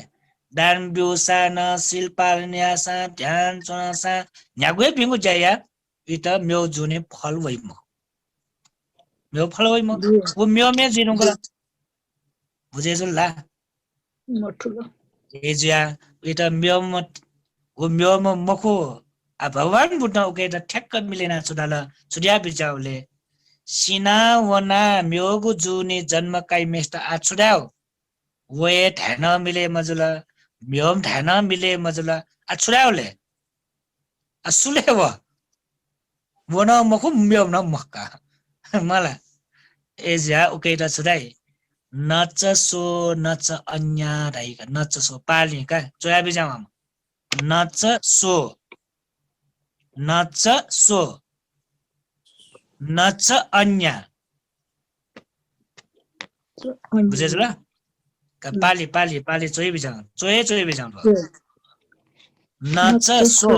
Speaker 1: दान ब्योसा न शिल्पाल यासा ध्यान चनासा न्यागै बिंगु जाया इटा म्यो जोने फल वही मख म्यो फल वही मख वो म्यो मे जिनुगला बुझेजुल्ला
Speaker 5: मठुलो
Speaker 1: एजिया उता म्योम वो म्योम मखो आ भगवान बुद्ध उके त ठ्याक्क मिलेन छुडाल छुड्या बिचाउले सिना वना म्योगु जुनी जन्म काई मेस्ट आ छुड्याउ वे ध्यान मिले मजुला म्योम ध्यान मिले मजुला आ छुड्याउले आ सुले वना मखो म्योम न मक्का मला एजिया उके त छुडाइ नच सो नच अन्य राइका नच सो पाली का जोया बिजामा नच सो नच अन्य बुझेछ ल पाली पाली पाली चोइ बिजामा चोइ बिजामा नच सो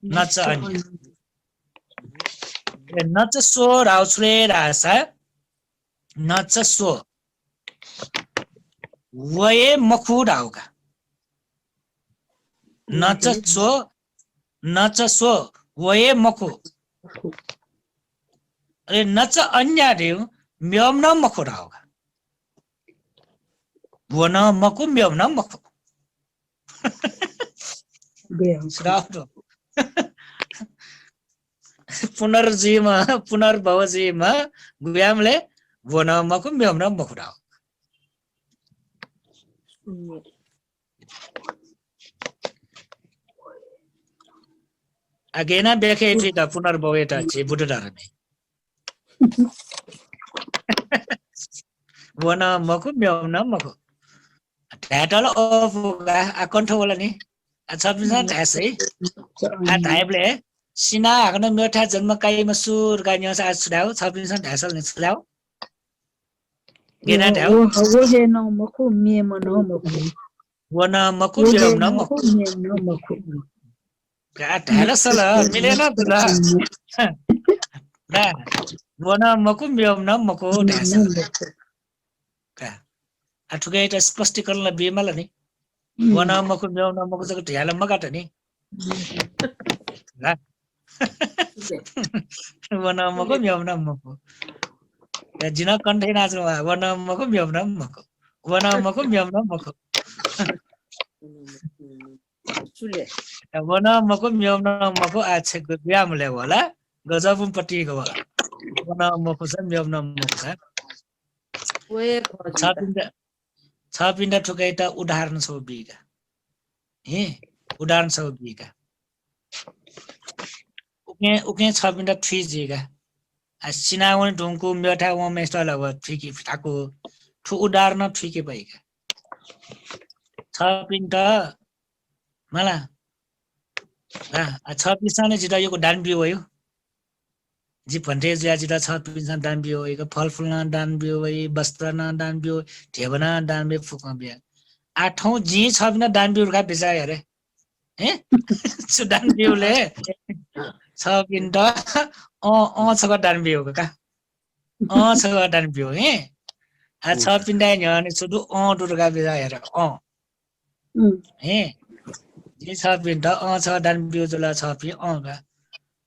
Speaker 1: नच अन्य नच सो राउछ्रे रासा नच सो वये मखु राउका नच सो वये मखु अरे नच अन्य देउ म्योम न मखु राउका वन मखु म्योम न मखु श्राउतो पुनर्भवजीमा गुयामले वन मखु म्योम न मखु राउ Agena beke itu dah punar itu cie budu darah ni. Wana maku miam na maku. Datang off ga akun tu wala ni. Asal misal tersi. Atai ble. Sina akan miota jenma kai masur kanya saat sudah. Asal misal tersi ni sudah. Gena tahu.
Speaker 5: Wo he no maku miam no maku.
Speaker 1: Wana maku miam na maku. Ada salah, milena tu lah. Nah, wana maku miam na maku dasa. Atuke itu spastikal na bima lah ni. Wana maku miam na maku tu tiada magat ni. Nah, wana maku miam na maku. Jina konten aja wana maku miam na maku. Wana maku miam na maku. Wana maku miam na maku aja gaya mulai wala. Gaza pun pati gawa. Wana maku sen miam na maku sen. Sapinda thukai ta udaharan sobiga. Udaharan sobiga. Uknya sapinda thijiga. Asina wan dungku miota wan mesta lawa thiki aku thu udaharan thiki baiga. Sapinda mala. Sapinda jida yo dan biu yo. जी भन्थे ज्याजिदा छ पिन्सन दान बियो एक फलफुल न दान बियो वही वस्त्र न दान बियो ठेवना दान बियो फुक्न बियो आठौं जी छ बिना दान बियो का बिचाय अरे हे सु दान बियोले छ पिन्द छ का दान बियो का छ का दान बियो हे आ छ पिन्दा नि सुदु दुर्गा बिचाय अरे हे जी छ पिन्द छ दान बियो जुला छ पि का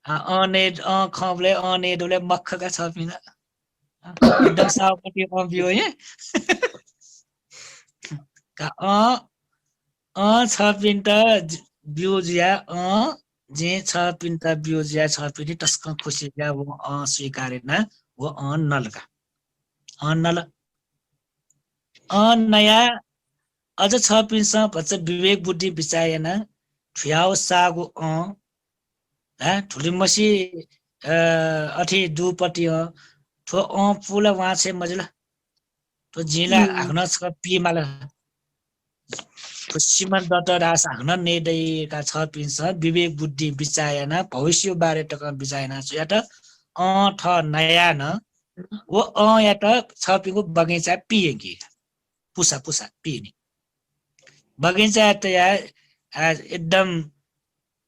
Speaker 1: Anet khamle anet dole makha ka sapina. Idam saapati biyo ye. Ka sapinta biyo jia je sapinta biyo jia sapini taskan khushi ja wo स्वीकारे ना वो नल का नल नया अझ छपिनसा भन्छ विवेक बुद्धि बिचाएन ठ्याउ सागु ठुली मसी अथी दुपट्टी हो तो पुला वहाँ से मजला तो जिला आग्न छ पिमाला तो सीमन दत्त रास आग्न नेदै का छ पिन्छ विवेक बुद्धि बिचाएन भविष्य बारे टक बिचाएन या त ठ नया न वो या त छ पिको बगैँचा पिएकी पुसा पिने बगैँचा त या एकदम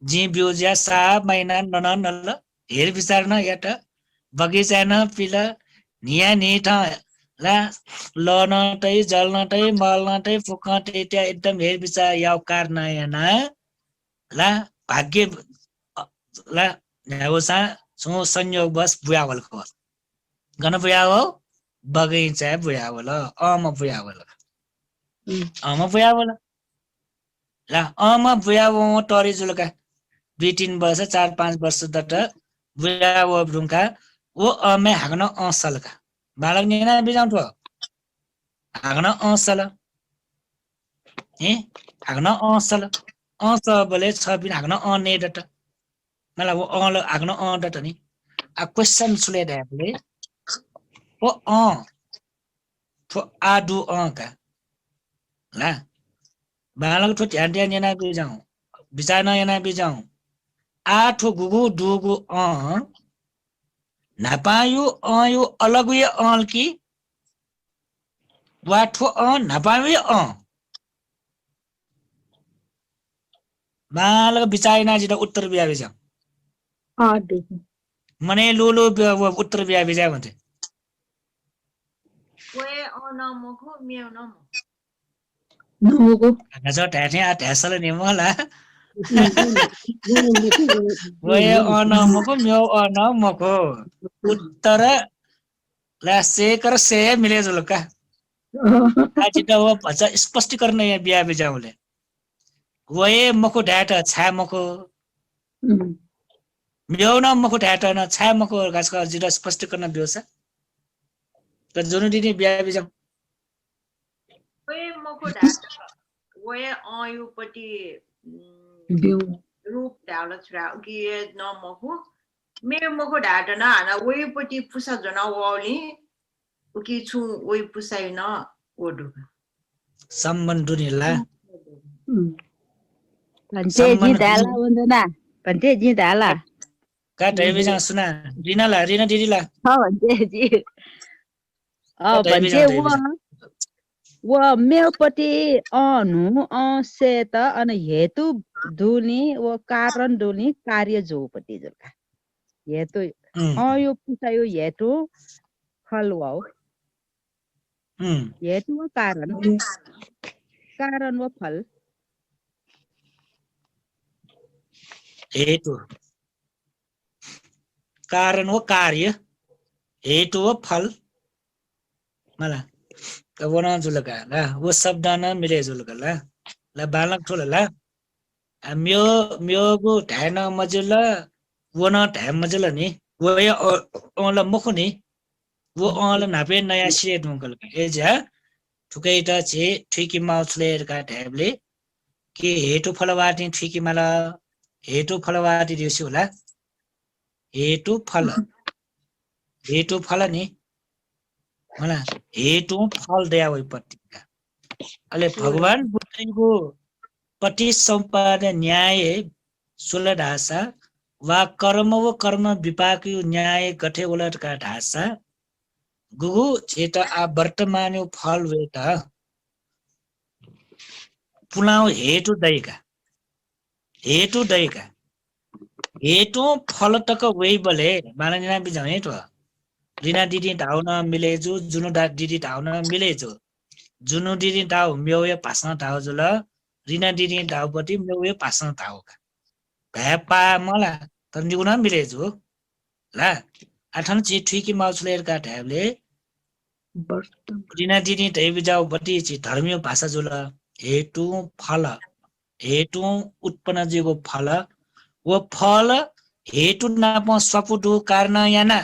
Speaker 1: जी बिउजिया सा महिना नल हेर विचार न या त बगैँचा न पिल निया निठा ला लन तै जल्न तै मल्न तै फुक्न तै त्या एकदम हेर विचार याव कार नयाना ला भाग्य ला न्यावसा सो संयोग बस बुयावल को गन बुयावो बगैँचा बुयावल बुयावल बुयावल ला अमा बुया वो टरी जुलका 2-3 वर्ष 4-5 वर्ष दट बुया वो ब्रुङका वो अमे हाग्न असलका बालक नेना बिजाउँ ठो हाग्न असल ए हाग्न असल अस बोले छ बिन हाग्न अने दट मलाई वो अल हाग्न अ दट नि आ क्वेशन सुले दैले ओ अ ठो आडु अ का ला बालक ठो ध्यान ध्यान नेना बिजाउँ बिचार नयाँ बिजाउँ आ ठो गुगु दुगु अ नापायु अयु अलग ये अल की वा ठो अ नापायु अ बालक बिचार ना जिदा उत्तर बिया बिजाउँ
Speaker 5: आदेखि
Speaker 1: मने लोलो उत्तर बिया बिजा भन्थे
Speaker 4: वे अनमको मेउ नम
Speaker 5: नमको
Speaker 1: नजर ढ्याठे आ ढ्यासल नि मला वय अनमको म्यौ अनमको उत्तर ला सेकर से मिले जुलका आजिटा वो भन्छ स्पष्टीकरण यहाँ बिया बिजाउले वय मको ढ्याट छा मको म्यौ न मको ढ्याट न छा मको गासका जिटा स्पष्टीकरण बियोसा त जुनु दिने बिया बिजाउ
Speaker 4: वे मको ढाट वे अयुपट्टि
Speaker 5: बिउ
Speaker 4: रूप ढाउला छुरा कि नमको मेरो मको ढाट न हाना वेपट्टि पुसा जना वली उकि छु वे पुसाइ न ओडु
Speaker 1: सम्बन्ध दुनिला
Speaker 5: भन्थे जी धाला भन्दैना भन्थे जी धाला
Speaker 1: का ढाइ बिजा सुना रिनाला रिना दिदीला
Speaker 5: भन्थे जी
Speaker 1: ढाइ बिजा
Speaker 5: भन्थे वो मेपट्टि अनु से त अन हेतु दुनी वो कारण दुनी कार्य जोपट्टि जुका हेतु यो पुसायो हेतु फल हो हेतु व कारण व फल
Speaker 1: हेतु कारण व कार्य हेतु व फल मला कबोना जुलका ला वो शब्द न मिले जुलका ला बालक ठोला ला म्यो म्योगु ढ्यान मजुल वो न ढ्या मजुल नि वो या ओला मखु नि वो ओला नापे नयाँ सिए दुंकल ए जा ठुकै त छे ठिकी माउसले का ढ्याबले के हेतु फलवाटी ठिकी मला हेतु फलवाटी दिउसी होला हेतु फल नि मला हेतु फल दया वइ पट्टिका अले भगवान बुद्धको पति सम्पादन न्याय सुल ढासा वा कर्म व कर्म विपाक न्याय गठे उलटका ढासा गुगु चेत आ वर्तमान फल वेत पुलाउ हेतु दैका हेतु फल तक वही बले मानना बिजाउने तो रिना दिदी ढाउन मिलेजु जुनु दिदी ढाउन मिलेजु जुनु दिदी ढाउ म्योय पास्न ढाउ जुल रिना दिदी ढाउपट्टि म्योय पास्न ढाउ भ्यापा मला तन्जुना मिलेजु ला आठन छि ठिकी माउसलेर का ढ्याबले रिना दिदी ढै बिजाउ बटी छि धर्मीय भाषा जुल हेतु फल हेतु उत्पन्न जेको फल वो फल हेतु नाप सपुटु कारण याना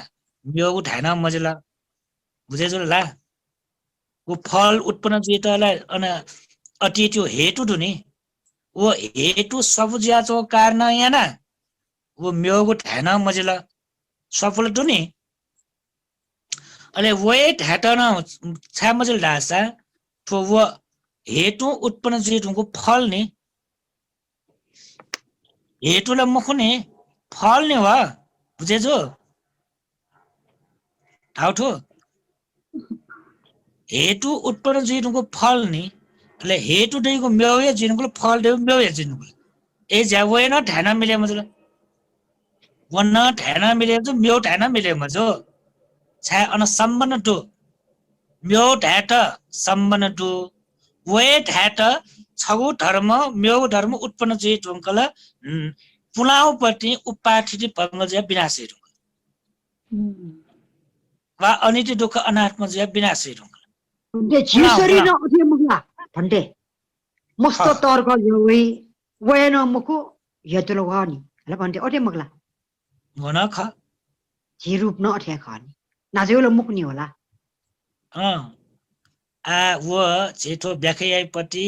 Speaker 1: म्योगु ढाना मजला बुझे जुल ला वो फल उत्पन्न जेतलाई अन अति त्यो हेतु दुनी वो हेतु सब ज्याचो कारण याना वो म्योगु ढाना मजला सफल दुनी अले वो ढाटन छा मजल ढासा तो वो हेतु उत्पन्न जेतुको फल नि हेतुलाई मखुने फल नि वा बुझेजो ठाउठो हेतु उत्पन्न जिनुको फल नि એટલે हेतु दैको म्योय जिनुको फल दैको म्योय जिनुको ए ज्यावय न ठाना मिले मतलब वन ठाना मिले जो म्यो ठाना मिले मजो छा अन सम्बन्ध टु म्यो ढाट सम्बन्ध टु वे ढाट छगु धर्म म्यो धर्म उत्पन्न जे ढुङ्कल पुलाउपट्टि उपाठिति भङ्गज्या विनाशे ढुङ्कल वा अनिति दुःख अनात्म ज्या विनाशे ढुङ्कल
Speaker 2: भन्थे छिसरी न अथे मुला भन्थे मस्त तर्क जोई वेन मको यतलो गानी ल भन्थे अटे मगला
Speaker 1: हुन ख
Speaker 2: जी रूप न अठ्या खानी नाजेउलो मुक्नी होला
Speaker 1: व जेठो व्याख्यापट्टि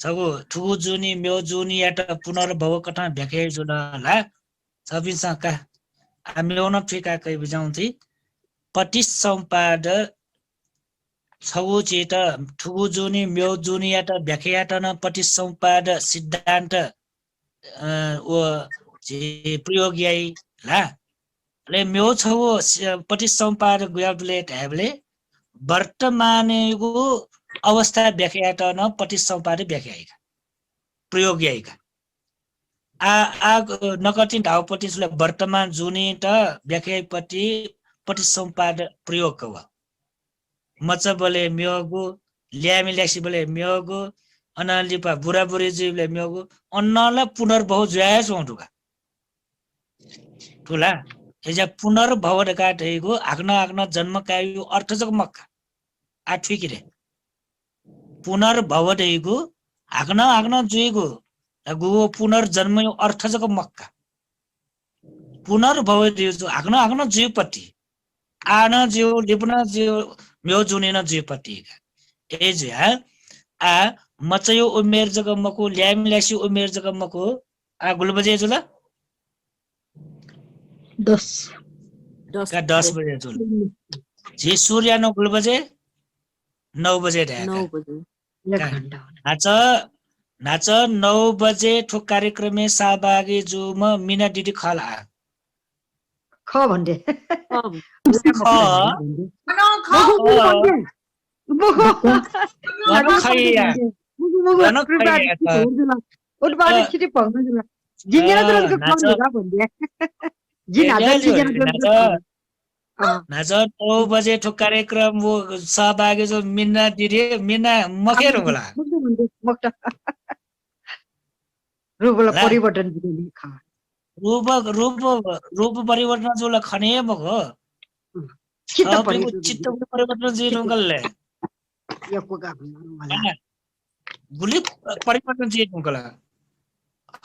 Speaker 1: छगो ठुगु जुनी म्यो जुनी याट पुनर्भव कथा व्याख्या जुन ला सबिसा का म्योन ठिका कै बुझाउँथि पटिस सम्पाद छगु चेत ठुगु जुनी म्यो जुनी याट व्याख्याट न पटिस सम्पाद सिद्धान्त व जे प्रयोग याइ ला ले म्यो छगु पटिस सम्पाद गुयाबले ट्याबले वर्तमानेको अवस्था व्याख्याट न पटिस सम्पाद व्याख्याइका प्रयोग याइका आ नकटिन ढाउपट्टिले वर्तमान जुनी त व्याख्यापट्टि पटिस सम्पाद प्रयोग व मच बले म्योगु ल्यामी ल्यासी बले म्योगु अनालिपा बुरा बुरी जीवले म्योगु अन्नला पुनर्भव ज्याय चौटुका ठुला एजा पुनर्भव का ठेगु आग्न जन्म कायु अर्थ जग मक्का आ ठिकिरे पुनर्भव ठेगु आग्न जुइगु गु पुनर्जन्म अर्थ जग मक्का पुनर्भव दिउ आग्न जीवपट्टि आन जीव लिप्न जीव म्यो जुनेन जीवपट्टि एज आ मचयो उमेर जग मको ल्याम ल्यासी उमेर जग मको आ गुलबजे जुला
Speaker 2: 10
Speaker 1: का 10 बजे जुल जे सूर्य 9 गुलबजे 9 बजे ढाका
Speaker 6: 9 बजे
Speaker 2: एक घण्टा
Speaker 1: नाच 9 बजे ठो कार्यक्रममे सहभागी जुम मिना दिदी खला
Speaker 2: ख भन्थे उठबारे छिटै पग्न जुला जिन्जेना तुरन्तको खम होला भन्थे जिन हात जिन्जेना
Speaker 1: नाच 9 बजे ठो कार्यक्रम वो सहभागी जो मिना दिदी मिना मखेर होला
Speaker 2: मक्टा रूपला परिवर्तन दिने खा
Speaker 1: रूप परिवर्तन जो खने मगो
Speaker 2: चित्त
Speaker 1: परिवर्तन जी ढुङ्गलले गुली परिवर्तन जी ढुङ्गल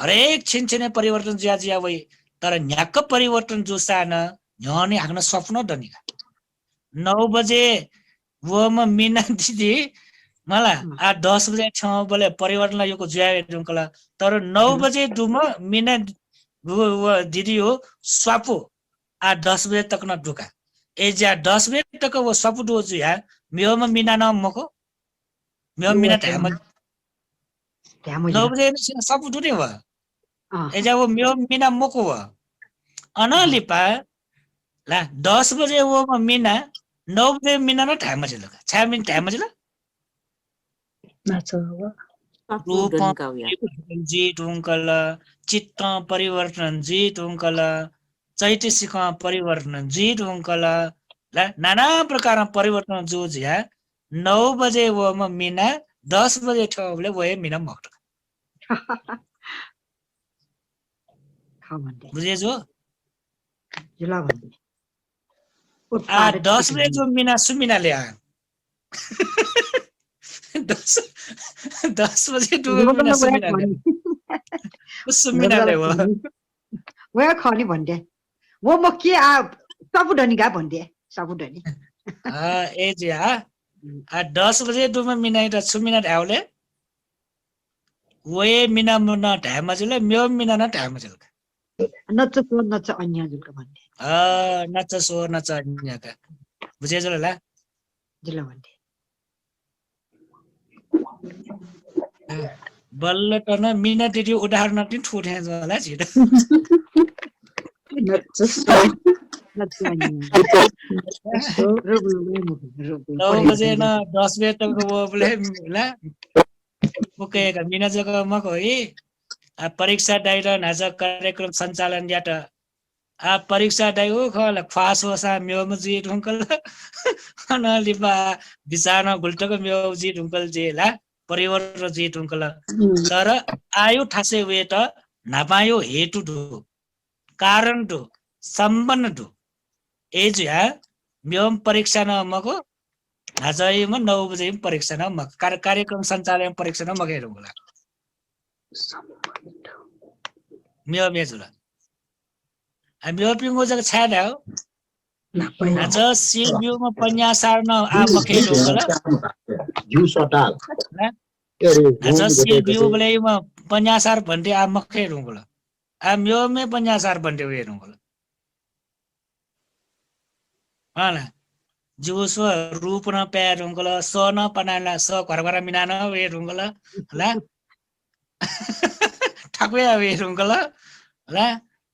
Speaker 1: हरेक छिनछिने परिवर्तन जिया वही तर न्याक परिवर्तन जो सान न्याने हाक्न स्वप्न दनिका 9 बजे वो म मिना दिदी मलाई 10 बजे छ बोले परिवर्तन यो जुया ढुङ्गल तर 9 बजे दुम मिना दिदी हो स्वापो 10 बजे तक न ढुका एजा 10 बजे तक वो स्वापो दो जुया म्यो म मिना न मको म्यो मिना टाइम 9 बजे स्वापो दुने व एजा वो म्यो मिना मको व अनलिपा ला 10 बजे वो म मिना 9 बजे मिना न टाइम मजला 6 मिनट टाइम मजला रूप जी ढुङ्कल चित्त परिवर्तन जी ढुङ्कल चैतसिक परिवर्तन जी ढुङ्कल नाना प्रकार परिवर्तन जो जिया 9 बजे वो म मिना 10 बजे ठोले वो मिना मक्ट बुझे जो
Speaker 2: जुला भन्थे
Speaker 1: 10 बजे जो मिना सुमिना ले 10 बजे मिना सुमिना ले
Speaker 2: वे खनी भन्थे वो म के साबुडनी गा भन्थे साबुडनी
Speaker 1: ए जे 10 बजे दुम मिना त सुमिना ढाउले वे मिना न ढाम मजले म्यो मिना न ढाम मजल
Speaker 2: नच अन्य जुलका भन्थे
Speaker 1: नच सो नच अन्य का बुझे जला
Speaker 2: जुला भन्थे
Speaker 1: बल्ल टन मिना दिदी उदाहरण पनि ठुटे जला छिट बजे न 10 बजे तक वो बोले ला ओके का मिना जगह मको है परीक्षा डाइर नाच कार्यक्रम सञ्चालन यात परीक्षा डाइओ खला फास होसा म्यो मजी ढुङ्कल अनलिपा विचार गुल्टको म्यो जी ढुङ्कल जेला परिवर्तन जी ढुङ्कल तर आयो ठासे वे त नापायो हेतु दु कारण दु सम्बन्ध दु एज या म्यो परीक्षा न मको नाचैमा 9 बजे परीक्षा न मक कार्यक्रम सञ्चालन परीक्षा न मगे ढुङ्कल म्यो मेजुला म्यो पिंगो जग छाडा हो आज सी म्यो म पन्यासार न आ मखे ढोंगला आज सी म्यो बले म पन्यासार भन्थे आ मखे ढोंगला आ म्यो मे पन्यासार भन्थे वे ढोंगला हाला जो सो रूप न प्या ढोंगला स न पनाला स घरघरा मिना न वे ढोंगला ला ठाकुर वे ढोंगला ला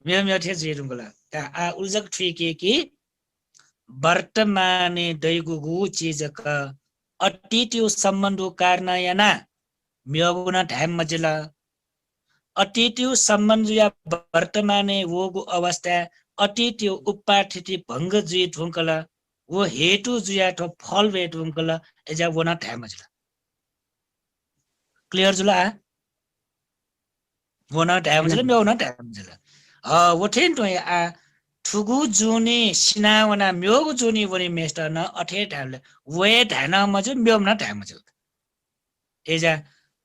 Speaker 1: म्यो म्यो थे जे ढोंगला ता आ उजक ठिके कि वर्तमाने दैगुगु चीजक अतीत्यो सम्बन्धो कारणयना म्योगुन ढाम मजला अतीत्यो सम्बन्ध या वर्तमाने वोगु अवस्था अतीत्यो उपाथिति भंग जी ढुंकला वो हेतु जुया तो फल वे ढुंकला एजा वना ढाम मजला क्लियर जुला वना ढाम मजला म्योगुन ढाम मजला वो ठेन तो आ ठुगु जुनी सिनावना म्योगु जुनी वनी मेस्टर न अठे ढाले वे ढाना मजु म्योम न ढाम मजु एजा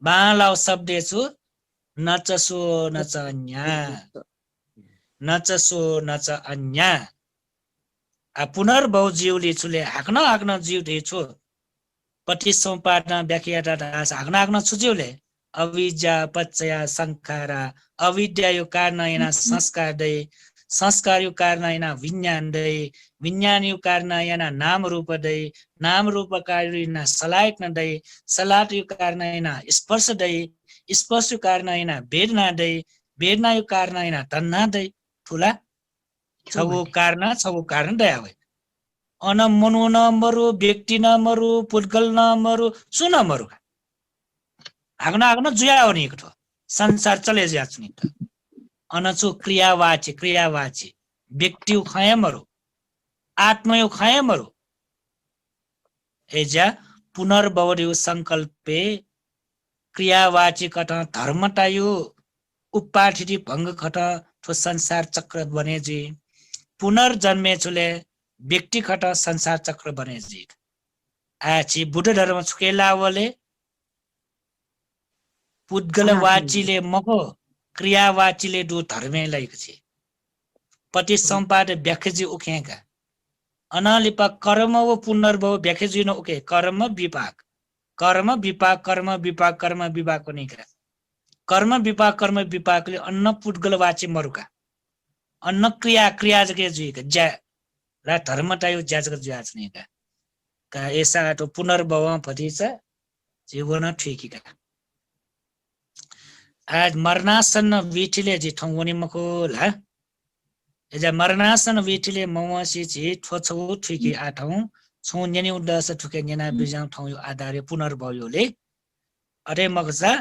Speaker 1: बालाउ शब्देछु नचसो नच अन्या नचसो नच अन्या आ पुनर्भव जीवले छुले हाक्न जीव देछु पति सोपाटना व्याख्याटा दास हाक्न छुज्यूले अविद्या पच्चया संखारा अविद्या यो कारणयना संस्कार दे संस्कार यो कारणयना विज्ञान दे विज्ञान यो कारणयना नाम रूप दे नाम रूप कारणयना सलायत न दे सलात यो कारणयना स्पर्श दे स्पर्श यो कारणयना वेदना दे वेदना यो कारणयना तन्ना दे ठुला छगु कारण दया भए अन मनु न मरु व्यक्ति न मरु पुद्गल न मरु सुन मरु हाग्न जुया हो नि एकठो संसार चले जा छु नि त अनचु क्रियावाची व्यक्ति खय मरु आत्मा यो खय मरु एजा पुनर्भवयो संकल्पे क्रियावाची कट धर्मता यो उपाठिति भंग खट ठो संसार चक्र बने जी पुनर्जन्मे छुले व्यक्ति खट संसार चक्र बने जी आछि बुद्ध धर्म छुकेलावले पुद्गलवाचीले मको क्रियावाचीले दु धर्मे लाइक छे पति सम्पाद व्याख्याजी उखेका अनालिपा कर्म व पुनर्भव व्याख्याजी न उके कर्म विपाक पनि कर्म विपाकले अन्न पुद्गलवाची मरुका अन्न क्रिया जगे जुइका ज्या रा धर्मता यो ज्याजक ज्याच नेका का ऐसा तो पुनर्भव पतिछ जीवन ठिकीका आज मरणासन विठिले जी ठौवनी मको ला एजा मरणासन विठिले मवसी जी ठोछौ ठिकी आठौ छु न्यानी उद्दस ठुके न्याना बिजाउ ठौ यो आधारे पुनर्भवयोले अरे मगजा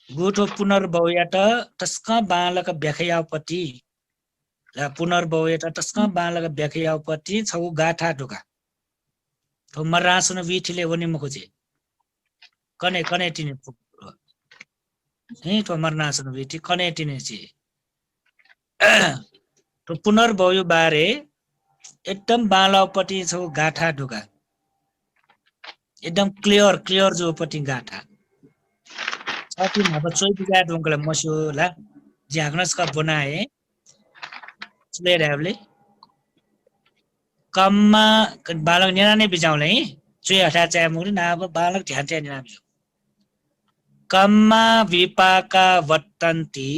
Speaker 1: गुठो पुनर्भवयात तस्का बालक व्याख्यापति ला पुनर्भवयात तस्का बालक व्याख्यापति छौ गाठा ढुका तो मरणासन विठिले वनी मको जी कने तिने तो मरणासन विठी कने तिने जी तो पुनर्भव बारे एकदम बालापट्टि छौ गाठा ढुका एकदम क्लियर जो पट्टि गाठा साथी अब चोइ बिगा ढुंगला मस्योला ज्याग्नस का बनाए चले रावले कममा बालक नेना ने बिजाउले चोइ हटा चाहे मुनि ना अब बालक ध्यान चाहिँ नेना बिजो कममा विपाका वर्तन्ति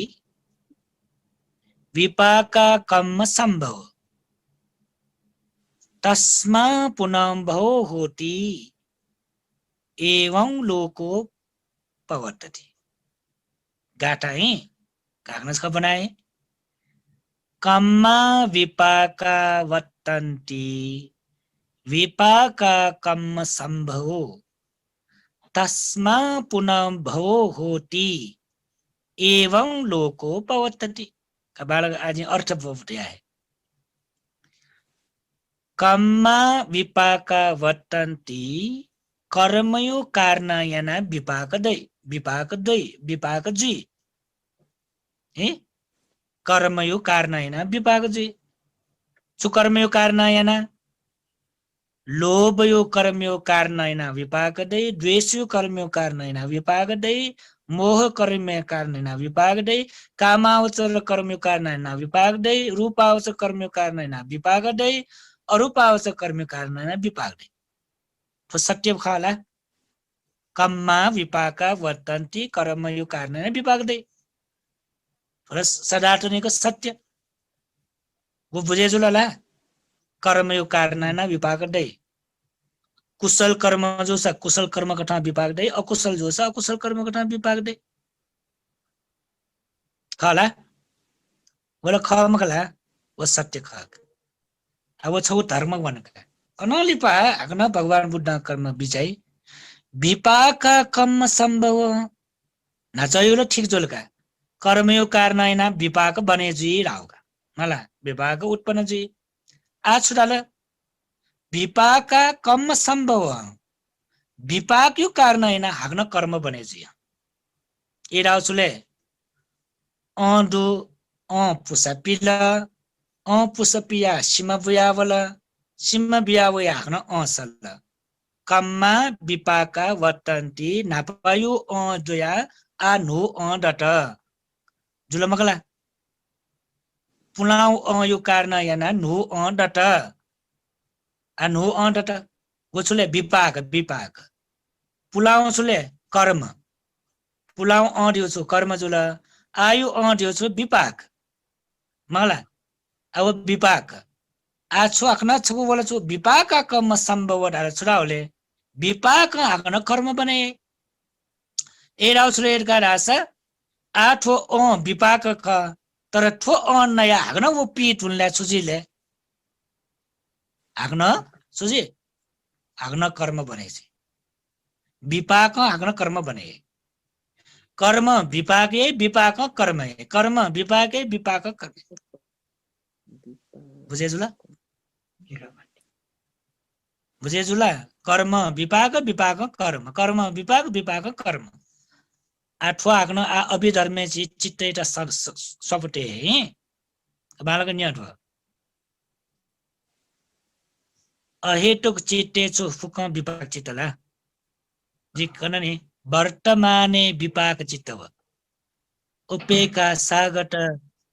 Speaker 1: विपाका कर्म संभव तस्मा पुनर्भव होती एवं लोको पवर्तति गाठा है कागज का बनाए कम्मा विपाका वर्तन्ति विपाका कर्म संभव तस्मा पुनर्भव होती एवं लोको पवर्तति का बालक आज अर्थ बोलते है कर्मा विपाका वर्तन्ति कर्मयो कारणयना विपाक जी कर्मयो कारणयना विपाक जी सुकर्मयो कारणयना लोभयो कर्मयो कारणयना विपाक द्वेषयो कर्मयो कारणयना विपाक मोह कर्म्य कारणेन विपाकदै कामावचर कर्म्य कारणेन विपाकदै रूपावचर कर्म्य कारणेन विपाकदै अरूपावचर कर्म्य कारणेन विपाकदै तो सत्य खाला कम्मा विपाका वर्तन्ति कर्मयो कारणेन विपाकदै सदातनिको सत्य वो बुझे जुलला कर्मयो कारणेन विपाकदै कुशल कर्म जो छ कुशल कर्म का ठाउँ विपाकदै अकुशल जो छ अकुशल कर्म का ठाउँ विपाकदै खाला बोला खमकला वो सत्य खाक अब वो छौ धर्म बनका अनलिपा अग्न भगवान बुद्ध कर्म बिचाई विपाका कर्म संभव नचयुलो ठीक जोलका कर्मयो कारणेन विपाक बने जी राउका मला विपाक उत्पन्न जी आ छुडाल विपाका कर्म संभव विपाक यो कारणेन हाग्न कर्म बने जी ए राउचुले अदु पुसपिला पुसपिया सिमा बुयावला सिमा बियावया हाग्न सल कम्मा विपाका वर्तन्ति नापायु दुया आनु डट जुलमकला पुलाउ यो कारणेन नु डट आनु डट गोछुले विपाक विपाक पुलाउ छुले कर्म पुलाउ दियो छु कर्म जुल आयु दियो छु विपाक मला अब विपाक आ छु आखना छु बोला छु विपाक कर्म संभव डाल छुराउले विपाक आखना कर्म बने ए राउ छुले एरका रासा आ ठो विपाक क तर ठो नया आखना वो पीठ उनले छुजिले आखना सुजी आखना कर्म बने छी विपाक आखना कर्म बने कर्म विपाके विपाक कर्म कर्म विपाके विपाक कर्म बुझे जुला बुझे जुला कर्म विपाक विपाक कर्म कर्म विपाक विपाक कर्म आठवा आग्न आ अभिधर्मे चित्तैटा सपटे बालक न्याठो अहेतुक चित्ते छु फुक विपाक चित्तला जिकन नि वर्तमाने विपाक चित्तव उपेका सागट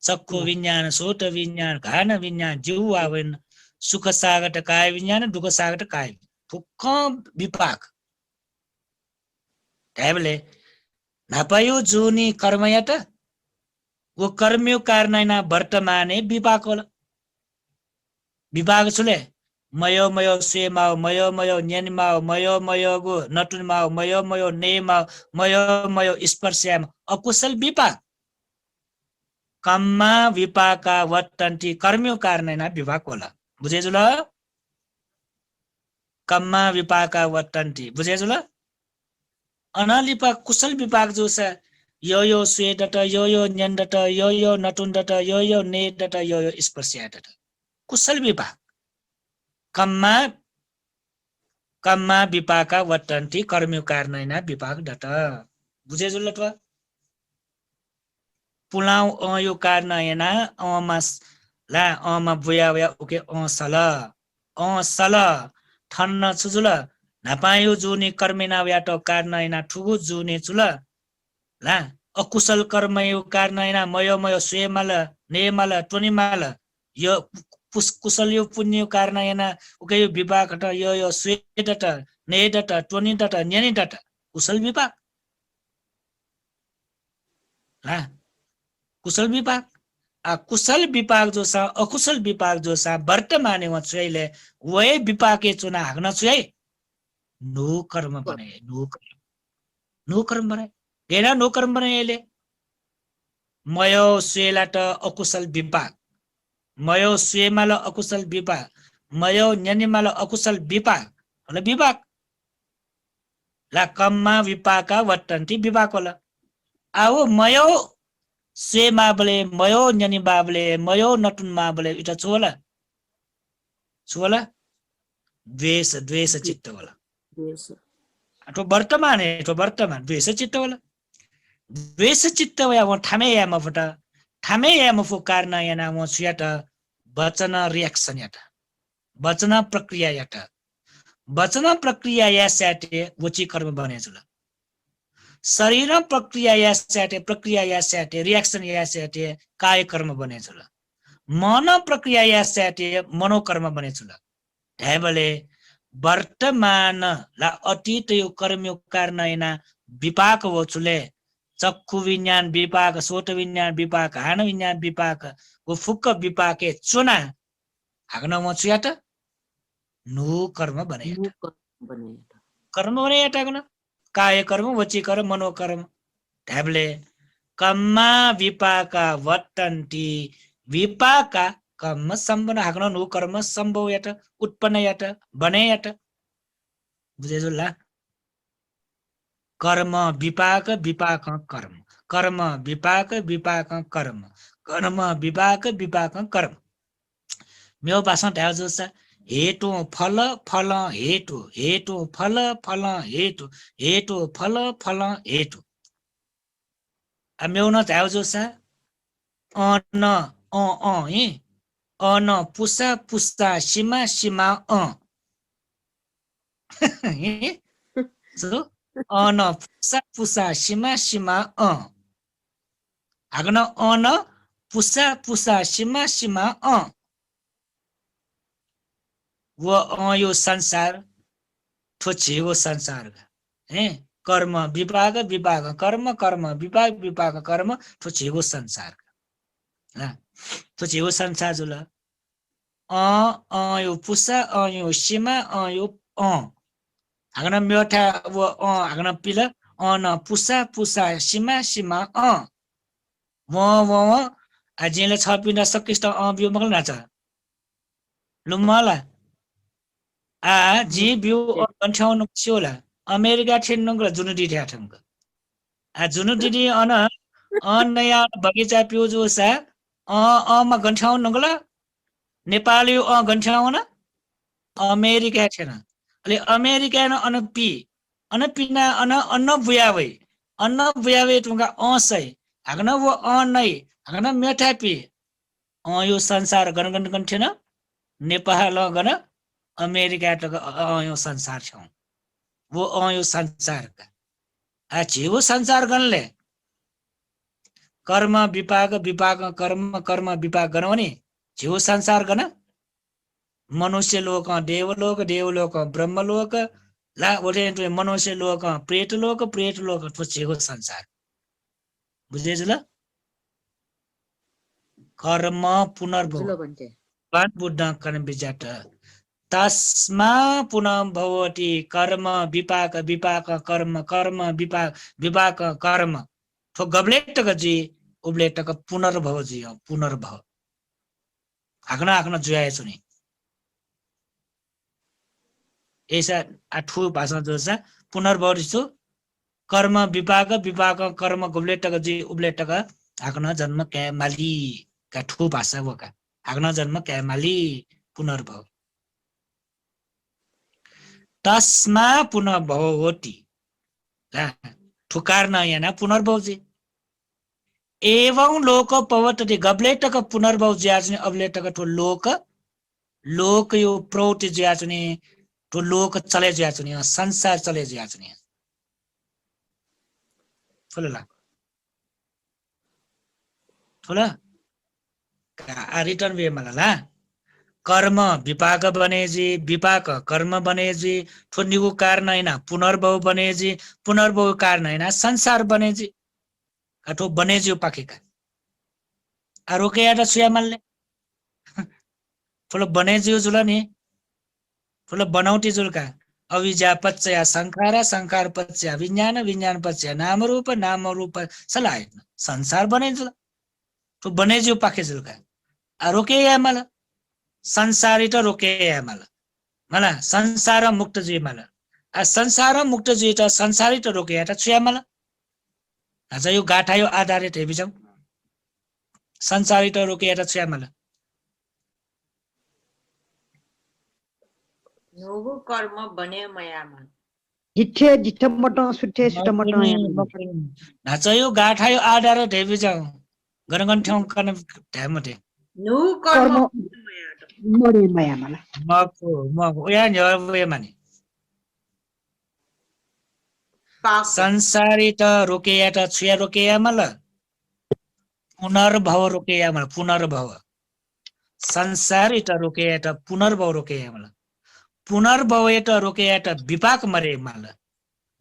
Speaker 1: चक्खु विज्ञान सोत विज्ञान घान विज्ञान जीवावन सुख सागट काय विज्ञान दुख सागट काय फुक्क विपाक त्याबले नापायो जुनी कर्मयत वो कर्मयो कारणेन वर्तमाने विपाक होला विपाक छुले मयो मयो स्वेमाओ मयो मयो न्यनमाओ मयो मयो गो नटुनमाओ मयो मयो नेमाओ मयो मयो स्पर्श्याम अकुशल विपाक कम्मा विपाका वर्तन्ति कर्मयो कारणेन विपाक होला बुझे जुल कम्मा विपाका वर्तन्ति बुझे जुल अनालिपा कुशल विपाक जो छ यो स्वेदट यो न्यन्दट यो नटुन्दट यो नेदट यो स्पर्श्यादट कुशल विपाक कम्मा विपाका वर्तन्ति कर्मयो कारणेन विपाक दट बुझे जुल त पुलाउ यो कारणेन मा बुया उके सल ठन्न छुजुल नापायो जुने कर्मेना व्याट कारणेन ठुगु जुने चुल ला अकुशल कर्म यो कारणेन मयो मयो स्वेमल नेमल टोनिमल यो कुशल यो पुण्य कारणेन उके यो विपाकट यो स्वेदट नेदट टोनिदट न्यनिदट कुशल विपाक ला कुशल विपाक कुशल विपाक जो छ अकुशल विपाक जो छ वर्तमाने व छुइले वय विपाके चुना हाग्न छुइ नो कर्म बने नो कर्म बने गेना नो कर्म बने एले मयो स्वेलाट अकुशल विपाक मयो स्वेमाल अकुशल विपाक मयो न्यनिमाल अकुशल विपाक होला विपाक ला कम्मा विपाका वर्तन्ति विपाक होला आओ मयो स्वेमा बले मयो न्यनि बाबले मयो नटुन माबले इटा छोला द्वेष चित्त होला तो वर्तमान द्वेष चित्त होला द्वेष चित्त या वो ठामे या मफो कारण याना वो सुयाटा वचन रिएक्शन याटा वचन प्रक्रिया या साथे वची कर्म बने जुल शरीर प्रक्रिया यास्याटे रिएक्सन यास्याटे काय कर्म बनेछ ल मन प्रक्रिया यास्याटे मनोकर्म बनेछ ल ढ्याबले वर्तमान ला अतीत यो कर्म यो कारणैना विपाक वचुले चक्षु विज्ञान विपाक सोट विज्ञान विपाक हान विज्ञान विपाक वो फुक्क विपाके चुना हागन मचुयाट नु कर्म बनेयाट कर्म बनेयाट हागन काय कर्म वची कर्म मनोकर्म ढ्याबले कम्मा विपाका वर्तन्ति विपाका कर्म सम्बन्ध हागन नु कर्म सम्भव याट उत्पन्न याट बने याट बुझेछु ल कर्म विपाक विपाक कर्म कर्म विपाक विपाक कर्म कर्म विपाक विपाक कर्म मेरो भाषा ढ्याउ छ हेतु फल फल हेतु हेतु फल फल हेतु हेतु फल फल हेतु मेरो न ढ्याउ छ अन हे अन पुसा पुस्ता सीमा सीमा अन पुसा पुसा सीमा सीमा हागन अन पुसा पुसा सीमा सीमा वो यो संसार ठोछेको संसार कर्म विपाक विपाक कर्म कर्म विपाक विपाक कर्म ठोछेको संसार ठोछेको संसार जुल यो पुसा यो सीमा यो हागन मेठा वो हागन पिल अन पुसा पुसा सीमा सीमा जिले छ पिना सकिष्ट बिउ मगल नाच लुम्मला जी बिउ गन्ठाउनु छियोला अमेरिका ठेन नंगला जुनुडी ठ्याठंग जुनुडी अन नयाँ बगैँचा पिउ जो सा मा गन्ठाउनु नंगला नेपाली गन्ठाउन अमेरिका ठेन अले अमेरिका न अनपिना अन्न बुयावे तुंगा असै हागन वो नै हागन मेठापी यो संसार गन ठेन नेपाल गन अमेरिका त यो संसार छ वो यो संसार का छेउ संसार गनले कर्म विपाक विपाक कर्म कर्म विपाक गन भने छेउ संसार गन मनुष्य लोक देवलोक देवलोक ब्रह्मलोक ला ओटे मनुष्य लोक प्रेत लोक ठोछेको संसार बुझेछ ल कर्म पुनर्भव बुद्ध कर्म विजात तस्मा पुनः भवति कर्म विपाक विपाक कर्म कर्म विपाक विपाक कर्म ठो गब्लेटक जी उब्लेटक पुनर्भव जी पुनर्भव हागन हागन जुयाएछु नि ऐसा ठु भाषा जो छ पुनर्भव छु कर्म विपाक विपाक कर्म गुब्लेटक जी उब्लेटक हागन जन्म क्यामाली का ठु भाषा वका हागन जन्म क्यामाली पुनर्भव तस्मा पुनः भवति ठुकार न याना पुनर्भव जी एवं लोक पवतति गब्लेटक पुनर्भव ज्याचने अब्लेटक ठो लोक यो प्रौति ज्याचने तो लोक चले ज्याचने संसार चले ज्याचने रिटर्न वे मला कर्म विपाक बनेजी विपाक कर्म बनेजी ठोन्नीको कारण हैन पुनर्भव बनेजी पुनर्भव कारण हैन संसार बनेजी ठो बनेजी पाकेका रोकेया छुयामलले ठुलो बनेजी जुल नि ठुलो बनौटी जुलका अविजा पच्चया संखार संखार पच्चया विज्ञान विज्ञान पच्चया नाम रूप सलाय संसार बनेजी ठो बनेजी पाके जुलका रोकेया मला संसारी त रोकेया मला संसार मुक्त जी मला संसार मुक्त जी त संसारी त रोकेया त छुया मला आज यो गाठा यो आधारित हेबी जाऊ संसारी त रोकेया त छुया मला
Speaker 4: नोगु कर्म बने मयामा
Speaker 2: जिठे जिठे मटो सुठे सुठ मटो
Speaker 1: नाच यो गाठा यो आधारित हेबी जाऊ गनगन ठ्याउ कन ध्यामते
Speaker 4: नो कर्म
Speaker 2: मरे माया मला
Speaker 1: मको या माने संसारित रोकेयाट छुया रोकेयामल पुनर्भव रोकेयामल पुनर्भव संसारित रोकेयाट पुनर्भव रोकेयामल पुनर्भव एट रोकेयाट विपाक मरे माल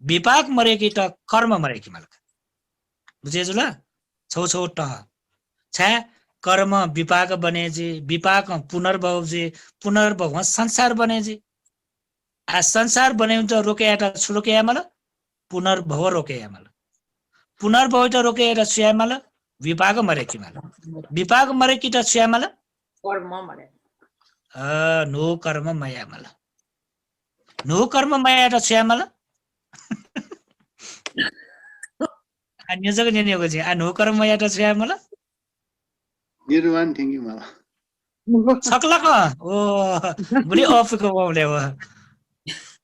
Speaker 1: विपाक मरे कि त कर्म मरे कि माल बुझेछु ल छौ छौ ट छा कर्म विपाक बने जी विपाक पुनर्भव जी पुनर्भव संसार बने जी आ संसार बने त रोकेयाट छुरोकेयामल पुनर्भव रोकेयामल पुनर्भव त रोकेयाट छुयामल विपाक मरे कि माल विपाक मरे कि त छुयामल
Speaker 4: कर्म मरे
Speaker 1: नो कर्म मयामल नो कर्म मया त छुयामल अन्य जग्गा नेनेको चाहिँ नो कर्म मया त छुयामल
Speaker 3: निर्वाण थिङ्गी मलाई
Speaker 1: सक्ला क ओ बुढी अफको बाउले हो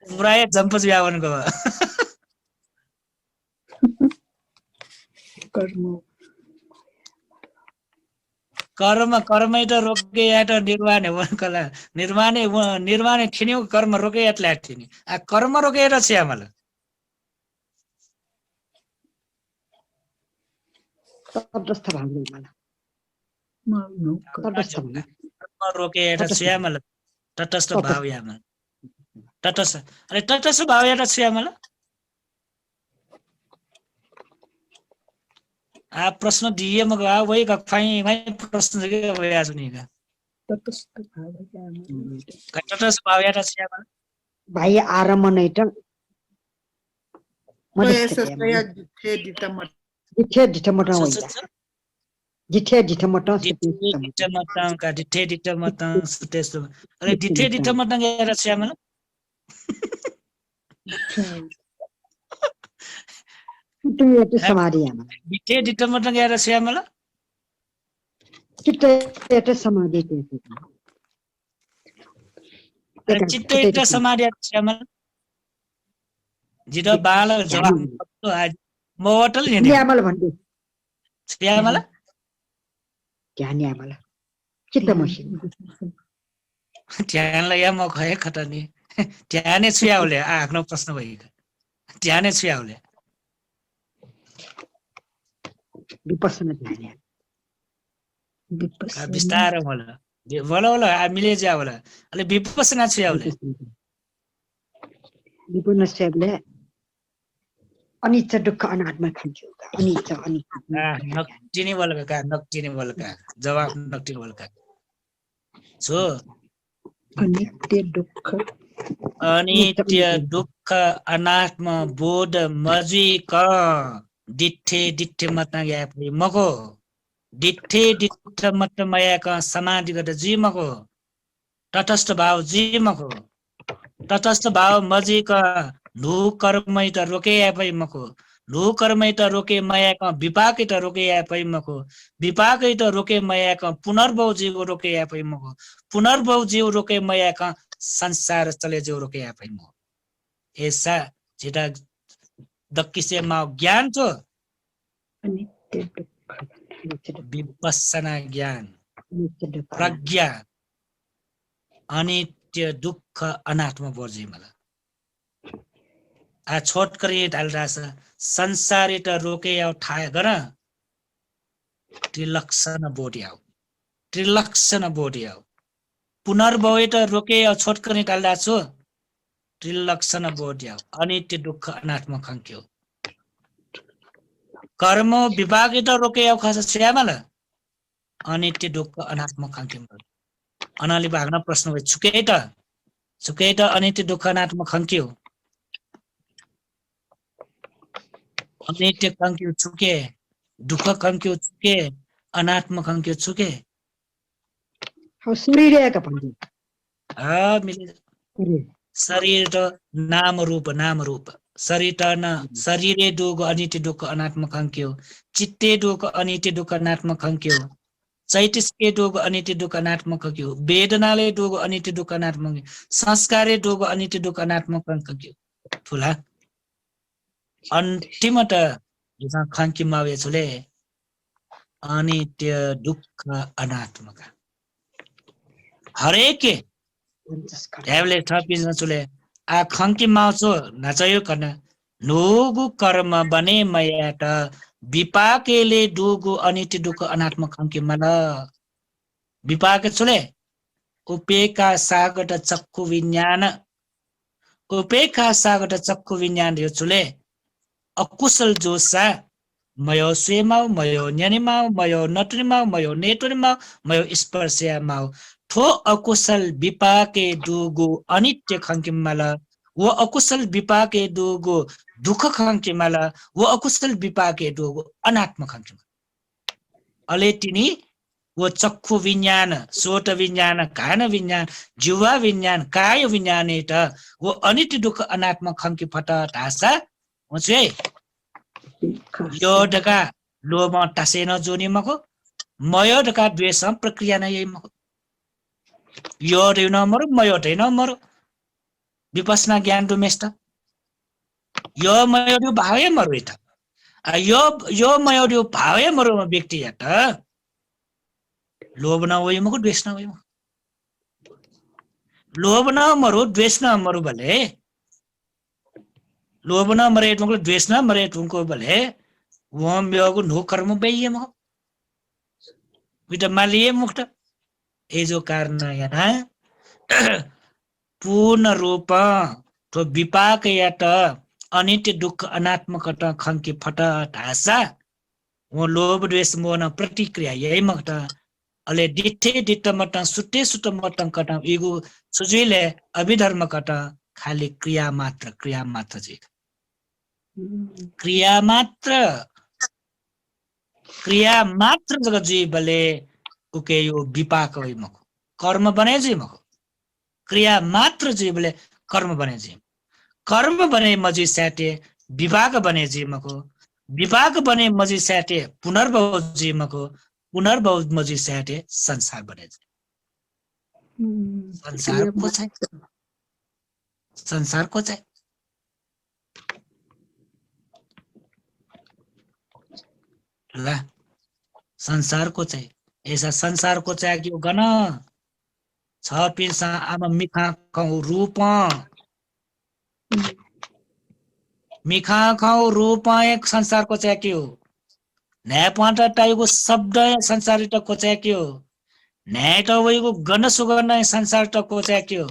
Speaker 1: पुरा जम्पज व्यावनको कर्म कर्मै त रोके या त निर्वाण हो कला निर्वाण ठिन्यौ कर्म रोके यातले ठिनी आ कर्म रोके र छ मला
Speaker 2: तटस्थ भावले मलाई तटस्थ भाव
Speaker 1: कर्म रोके र छ मला तटस्थ भाव या मला तटस्थ अरे तटस्थ भाव या छ मला आ प्रश्न दिए मग वही का फाइ प्रश्न के भया सुनी का तटस्थ भाव या छ मला
Speaker 2: भाइ आरम्भ नै त जिठे डिठमटा होइन जिठे डिठमटा
Speaker 1: सुतेस अरे डिठे डिठमटा या छ मला
Speaker 2: चिट्टे समाधि आमा
Speaker 1: डिठे डिठमटा या छ मला
Speaker 2: चिट्टे समाधि
Speaker 1: चित्ते समाधि छ मला जिरो बाल जवाब मोटल नि
Speaker 2: न्यामल भन्दै
Speaker 1: न्यामल
Speaker 2: क्या न्यामल चित्त मसिन
Speaker 1: ध्यानलाई या म खै खटनी ध्यानै छुयाउले आफ्नो प्रश्न भएको ध्यानै छुयाउले
Speaker 2: विपස්සना ध्यान
Speaker 1: बिस्तार होला बोला हामीले जा होला अले विपස්සना छुयाउले
Speaker 2: विपन्नले अनिच्छ दुःख अनात्मा खान्छु अनिच्छ अनि
Speaker 1: नक्टिने बोलका जवाब नक्टिने बोलका छो अनित्य दुःख अनात्मा बोध मजिक डिठे मत गया मको डिठे मत माया का समाधि गर्दा जी मको तटस्थ भाव जी मको तटस्थ भाव मजिक नु कर्मै त रोके पै मको नु कर्मै त रोके माया का विपाकै त रोके पै मको विपाकै त रोके माया का पुनर्भव जीव रोके पै मको पुनर्भव जीव रोके माया का संसार चले जीव रोके पै मको ऐसा जेटा दक्किसे मा ज्ञान छ विपස්සना ज्ञान प्रज्ञा अनित्य दुःख अनात्म बोर्जी मलाई आ छोट करी डालरास संसारी त रोके आउ ठाए गर त्रिलक्षण बोडियाउ पुनर्भव त रोके आउ छोट करी डालरासो त्रिलक्षण बोडियाउ अनित्य दुःख अनात्म खंक्यो कर्म विभाग त रोके आउ खास श्यामल अनित्य दुःख अनात्म खंक्यो अनाली भागना प्रश्न भयो छुके त अनित्य दुःख अनात्म खंक्यो अनित्य खंक्यो छुके दुःख खंक्यो छुके अनात्म खंक्यो छुके
Speaker 2: शरीर का भन्दै
Speaker 1: शरीर त नाम रूप शरीर त न शरीरे दुःख अनित्य दुःख अनात्म खंक्यो चित्ते दुःख अनित्य दुःख अनात्म खंक्यो चैतसिक दुःख अनित्य दुःख अनात्म खंक्यो वेदनाले दुःख अनित्य दुःख अनात्म संस्कारे दुःख अनित्य दुःख अनात्म खंक्यो ठुला अन्तिम त खंकी मावे छले अनित्य दुःख अनात्मका हरेके ढ्यावले थपिन चुले आ खंकी माउछो नचयो कन नोगु कर्म बने मयाट विपाकेले दुगु अनित्य दुःख अनात्म खंके मल विपाक चुले उपेका सागट चक्कु विज्ञान उपेका सागट चक्कु विज्ञान यो चुले अकुशल जोसा मयो स्वेमाउ मयो न्यानिमाउ मयो नटुनिमाउ मयो नेटुनिमाउ मयो स्पर्शयामाउ ठो अकुशल विपाके दुगु अनित्य खंके मल वो अकुशल विपाके दुगु दुःख खंके मल वो अकुशल विपाके दुगु अनात्म खंके अले तिनी वो चक्षु विज्ञान सोट विज्ञान कान विज्ञान जिह्वा विज्ञान काय विज्ञान वो अनित्य दुःख अनात्म खंके फट ढासा मुझे यो ढका लोभ टासेन जोनी मको मयो ढका द्वेष प्रक्रिया न यही मको यो ऋण मरो मयो ढैन मरो विपसना ज्ञान डुमेस्ट यो मयो भावे मरो एटा यो मयो भावे मरो व्यक्ति एटा लोभ न वही मको द्वेष न वही मको लोभ न मरो द्वेष न मरो भले लोभ न मरे तुमको द्वेष न मरे तुमको भले वो म्योगु नो कर्म बेये मको विटा मालिए मुक्त ए जो कारण यहाँ पूर्ण रूप तो विपाक यात अनित्य दुःख अनात्मकट खंकी फट ढासा वो लोभ द्वेष मोह प्रतिक्रिया यही मत अले दिठे दिट्ट मट सुटे सुट मट कट इगु सुजुले अभिधर्म कट खाली क्रिया मात्र जी क्रिया मात्र जगत जी बले उके यो विपाक वही मको कर्म बने जी मको क्रिया मात्र जी बले कर्म बने जी कर्म बने मजी स्याटे विपाक बने जी मको विपाक बने मजी स्याटे पुनर्भव जी मको पुनर्भव मजी स्याटे संसार बने जी संसार को चाहिँ ल संसार को चाहिँ ऐसा संसार को चाहिँ कि गन छ पिसा आमा मिखा खाउ रूप एक संसार को चाहिँ के हो न्यायपाटा टाइगो शब्द संसार त को चाहिँ के हो न्याय त वहीको गन सुगन संसार त को चाहिँ के हो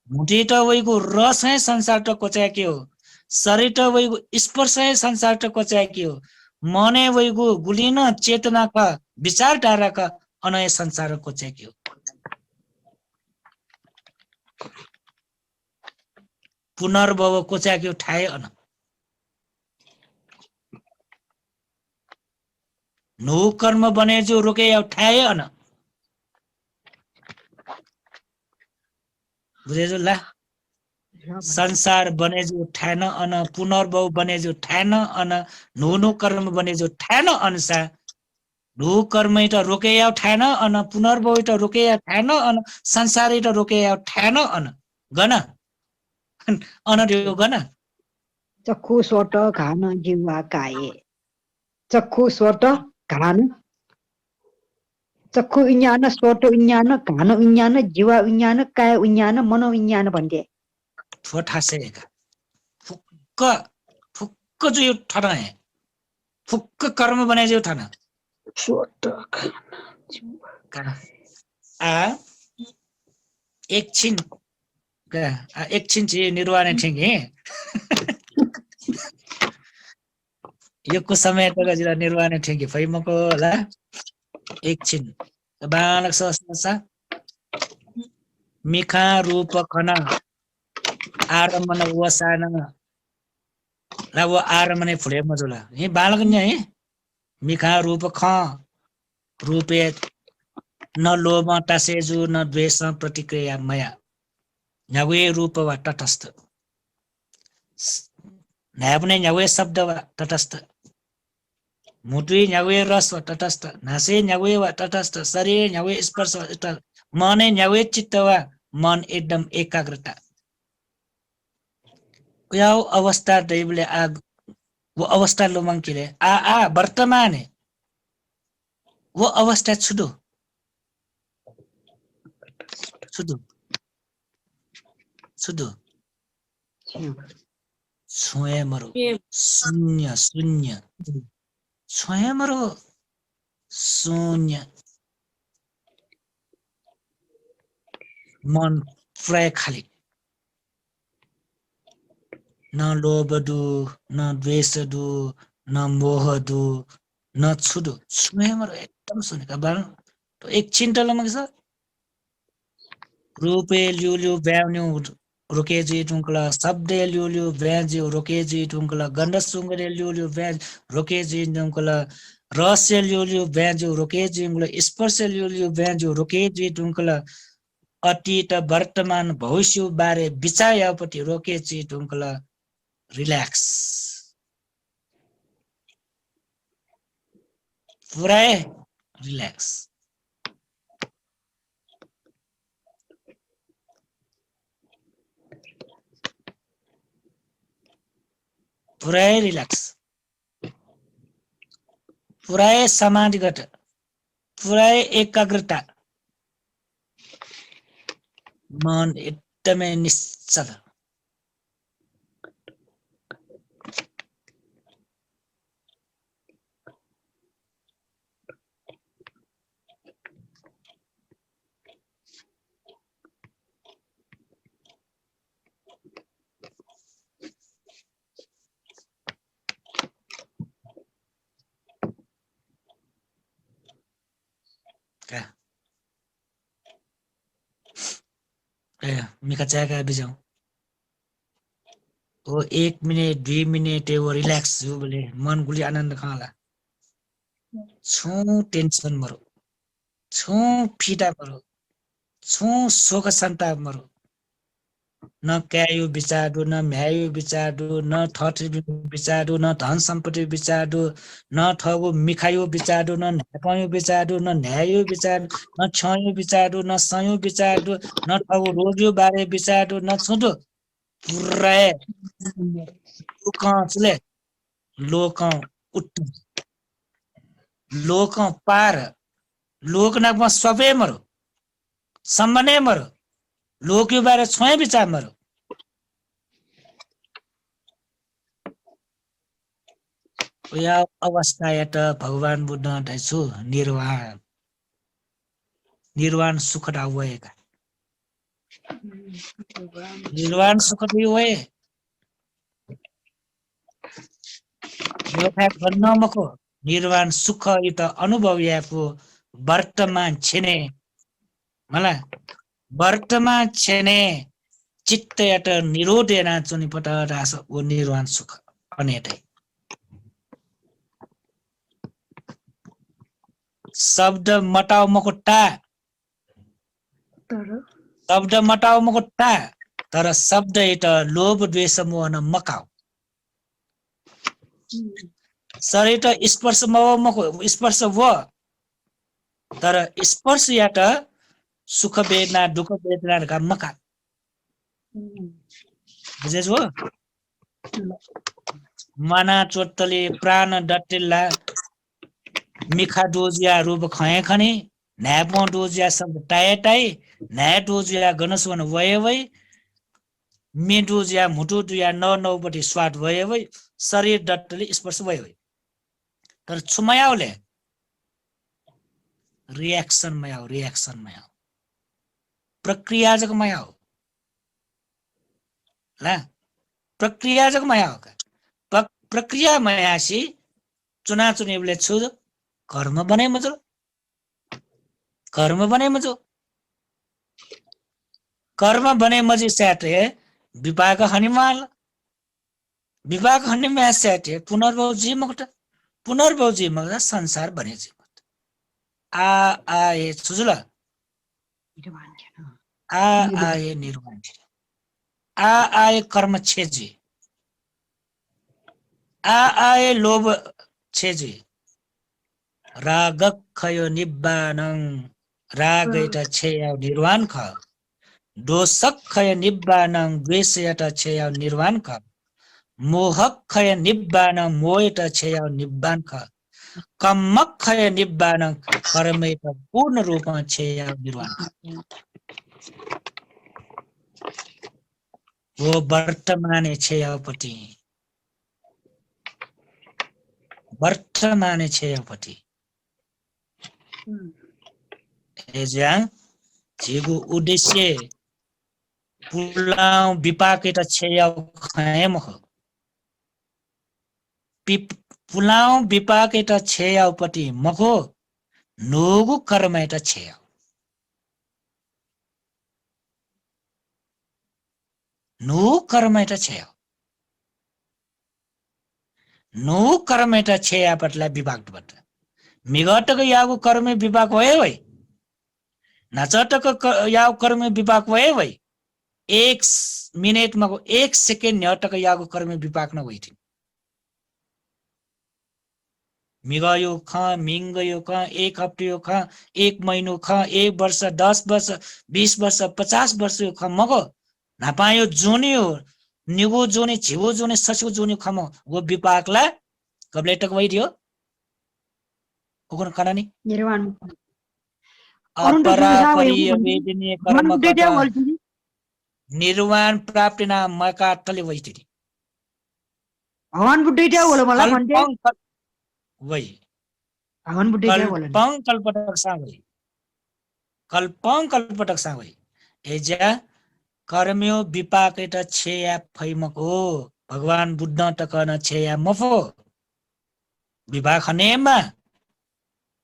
Speaker 1: मुठी त वहीको रस है संसार त को चाहिँ के हो शरीर त वहीको स्पर्श है संसार त को चाहिँ के हो मने वहीको गुलिन चेतना का विचार धारा का अनय संसार को चाहिँ के हो पुनर्भव को चाहिँ के ठाए अन नो कर्म बने जो रोके ठाए अन बुझे जो ला संसार बने जो ठान अन पुनर्भव बने जो ठान अन नो कर्म बने जो ठान अनुसार नो कर्म त रोके ठान अन पुनर्भव त रोके ठान अन संसार त रोके ठान अन गन अन रे गन
Speaker 2: चक्षु सोट घान जिह्वा काये चक्षु सोट घान चक्षु विज्ञान सोट विज्ञान घान विज्ञान जीवा विज्ञान काय विज्ञान मनोविज्ञान भन्थे
Speaker 1: ठोठासेका फुक्क जो यो ठना है फुक्क कर्म बने जो ठना
Speaker 2: सोट
Speaker 1: एकछिन चाहिँ निर्वाण ठेंगे यो समय त गजिरा निर्वाण ठेंगे फैमको होला एकछिन बालक सस्सा मिखा रूप खना आरमन वसान ला वो आरमने फुले मजुला हे बालक न है मिखा रूप ख रूपे न लोभ टासेजु न द्वेष प्रतिक्रिया मया न्यावे रूप वा तटस्थ न्यावने न्यावे शब्द वा तटस्थ मुटुई न्यावे रस वा तटस्थ नासे न्यावे वा तटस्थ शरीर न्यावे स्पर्श वा मन न्यावे चित्त वा मन एकदम एकाग्रता याव अवस्था दैवले आग वो अवस्था लोमंकिले आ वर्तमान है वो अवस्था छुदो स्वयंरो शून्य शून्य स्वयंरो शून्य मन पुरै खाली न लोभ दु न द्वेष दु न मोह दु न छुदु स्वयंरो एकदम शून्य का बार तो एक चिंतन में सर रूपे ल्युल्यु ब्याउन्यु रोकेजी टुङ्कला शब्दे ल्युल्यु ब्याजी रोकेजी टुङ्कला गन्ध सुङ्गरे ल्युल्यु ब्याज रोकेजी टुङ्कला रहस्य ल्युल्यु ब्याजु रोकेजी टुङ्कला स्पर्श ल्युल्यु ब्याजु रोकेजी टुङ्कला अतीत वर्तमान भविष्य बारे विचारपट्टि रोकेजी टुङ्कला रिल्याक्स पुरै रिल्याक्स पुरै रिल्याक्स पुरै समाधिगत पुरै एकाग्रता मन एकदमै निश्चल मिका चाका बिजाऊ वो 1 मिनट 2 मिनट वो रिलैक्स हो बोले मन गुली आनंद खाला छु टेंशन मरो छु फीटा मरो छु शोक संताप मरो न क्यायो विचार न म्यायो विचार न ठट विचार न धन सम्पत्ति विचार न ठगो मिखायो विचार न न्यापायो विचार न न्यायो विचार न छयो विचार न सयो विचार न ठगो रोग्यो बारे विचार न छुदो पुरै लोकले लोक उठ लोक पार लोक नाकमा सबै मरो सम्मने मरो लोक्यो बारे छय विचार मरो या अवस्था त भगवान बुद्ध दैछु निर्वाण निर्वाण सुख दावएका निर्वाण सुख दिवए यो था भन्नमको निर्वाण सुख इत अनुभव याको वर्तमान छेने मलाई वर्तमान छेने चित्त यात निरोधेना चुनि पट रास ओ निर्वाण सुख अनेटै शब्द मटाउ मकोटा शब्द मटाउ मकोटा तर शब्द इत लोभ द्वेष मोह न मकाउ शरीर त स्पर्श मको स्पर्श व तर स्पर्श यात सुख वेदना दुःख वेदना का मका बुझेछ हो मना चोट्टले प्राण डट्टिला मिखा डोजिया रूप खए खने न्यापो डोजिया सब टाए टाए न्या डोजिया गनसवन वय वय मे डोजिया मुटु दुया नौ बटी स्वाद वय वय शरीर डट्टले स्पर्श वय वय तर छुमयाउले रिएक्सन मयाउ प्रक्रिया जग मयाउ ला प्रक्रिया जग मयाउ प्रक्रिया मयासी चुना चुनीले छु कर्म बने मजो कर्म बने मजी स्याटे विपाक हनिमाल विपाक हनिमा स्याटे पुनर्भव जीमगत संसार बने जीमगत आए सुजुला आए निर्वाण आए कर्म छेजी आए लोभ छेजी राग खयो निब्बानं रागैत छेयाउ निर्वाण ख दोषक खय निब्बानं द्वेषयत छेयाउ निर्वाण ख मोहक खय निब्बानं मोयत छेयाउ निब्बान ख कम्मक खय निब्बानं कर्मैत पूर्ण रूपमा छेयाउ निर्वाण ख वो वर्तमाने छेयाउपट्टि वर्तमाने छेयापट्टि एजा जेगु उद्देश्य पुलाउ विपाकेट छेयाउ खयमख पुलाउ विपाकेट छेयाउपट्टि मखो नोगु कर्मेट छेयाउ नो कर्मेट छेयाउ नो कर्मेट छेयापट्ला विभागबाट मिगटक यागु कर्मे विभाग भए वै नाचटक यागु कर्मे विभाग भए वै 1 मिनेट मको 1 सेकेन्ड न्यटक यागु कर्मे विभाग न वैथि मिगयो ख मिंगयो ख 1 हप्ते ख 1 महिनो ख 1 वर्ष 10 वर्ष 20 वर्ष 50 वर्ष ख मगो नापायो जोनियो निगो जोने छिवो जोने ससु जोने खम वो विपाकला कबलेटक वैदियो ओकन कनानी
Speaker 2: निर्वाण
Speaker 1: अपरा परिवेदनीय कर्म कथा निर्वाण प्राप्ति ना मका तले वैदियो
Speaker 2: हवन बुड्डैटा होला मलाई भन्थे
Speaker 1: वै
Speaker 2: हवन बुड्डैटा होला
Speaker 1: कल्पं कल्पटक सांगै एजा कर्म्यो विपाकेट छेया फैमको भगवान बुद्ध तकन छेया मफो विवाह खनेमा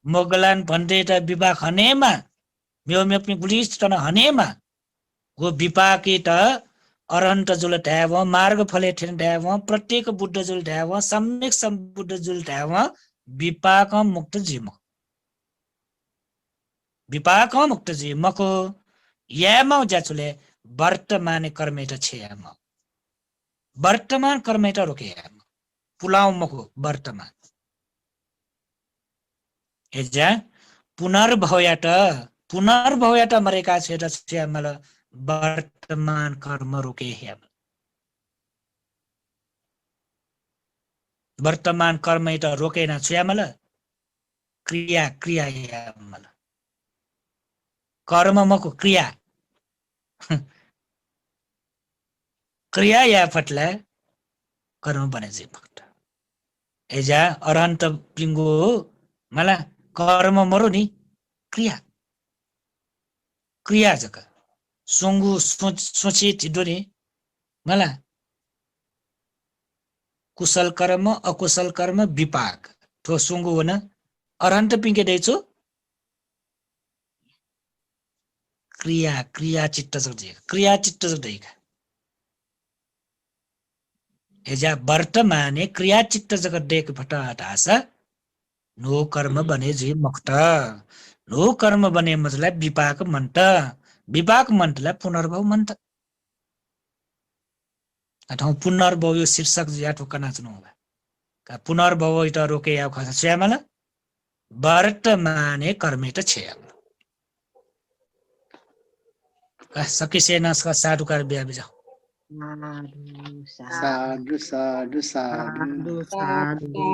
Speaker 1: मोगलान भन्देटा विवाह खनेमा म्यो म्यो पनि पुलिस तन हनेमा वो विपाकेट अरहन्त जुल ढ्याव मार्ग फले ठेन ढ्याव प्रत्येक बुद्ध जुल ढ्याव सम्यक बुद्ध जुल ढ्याव विपाक मुक्त जीमको यामा ज्याचुले वर्तमान कर्मेट छेयाम वर्तमान कर्मेट रोकेयाम पुलाउ मको वर्तमान एजा पुनर्भवयाट मरेका छेटा छ्यामल वर्तमान कर्म रोके हेम वर्तमान कर्म त रोकेन छ्यामल क्रिया यामल कर्म मको क्रिया या फटला कर्म बने जे भक्त एजा अरहन्त पिंगो मला कर्म मरो नि क्रिया जका सोंगु सोचे थिदोनी मला कुशल कर्म अकुशल कर्म विपाक तो सोंगु वन अरहन्त पिंगे देछु क्रिया चित्त जगदेका एजा वर्तमाने क्रिया चित्त जगत देख फटाट आशा नो कर्म बने जी मुक्त नो कर्म बने मतलब विपाक मन्टला पुनर्भव मन्त अथवा पुनर्भव यो शीर्षक ज्याठो कनाच्नु होला का पुनर्भव त रोके या खस श्यामला वर्तमाने कर्मे त छ्याम सकिसे नसका साधुकार बिहा बिजा
Speaker 3: साधु साधु साधु
Speaker 2: साधु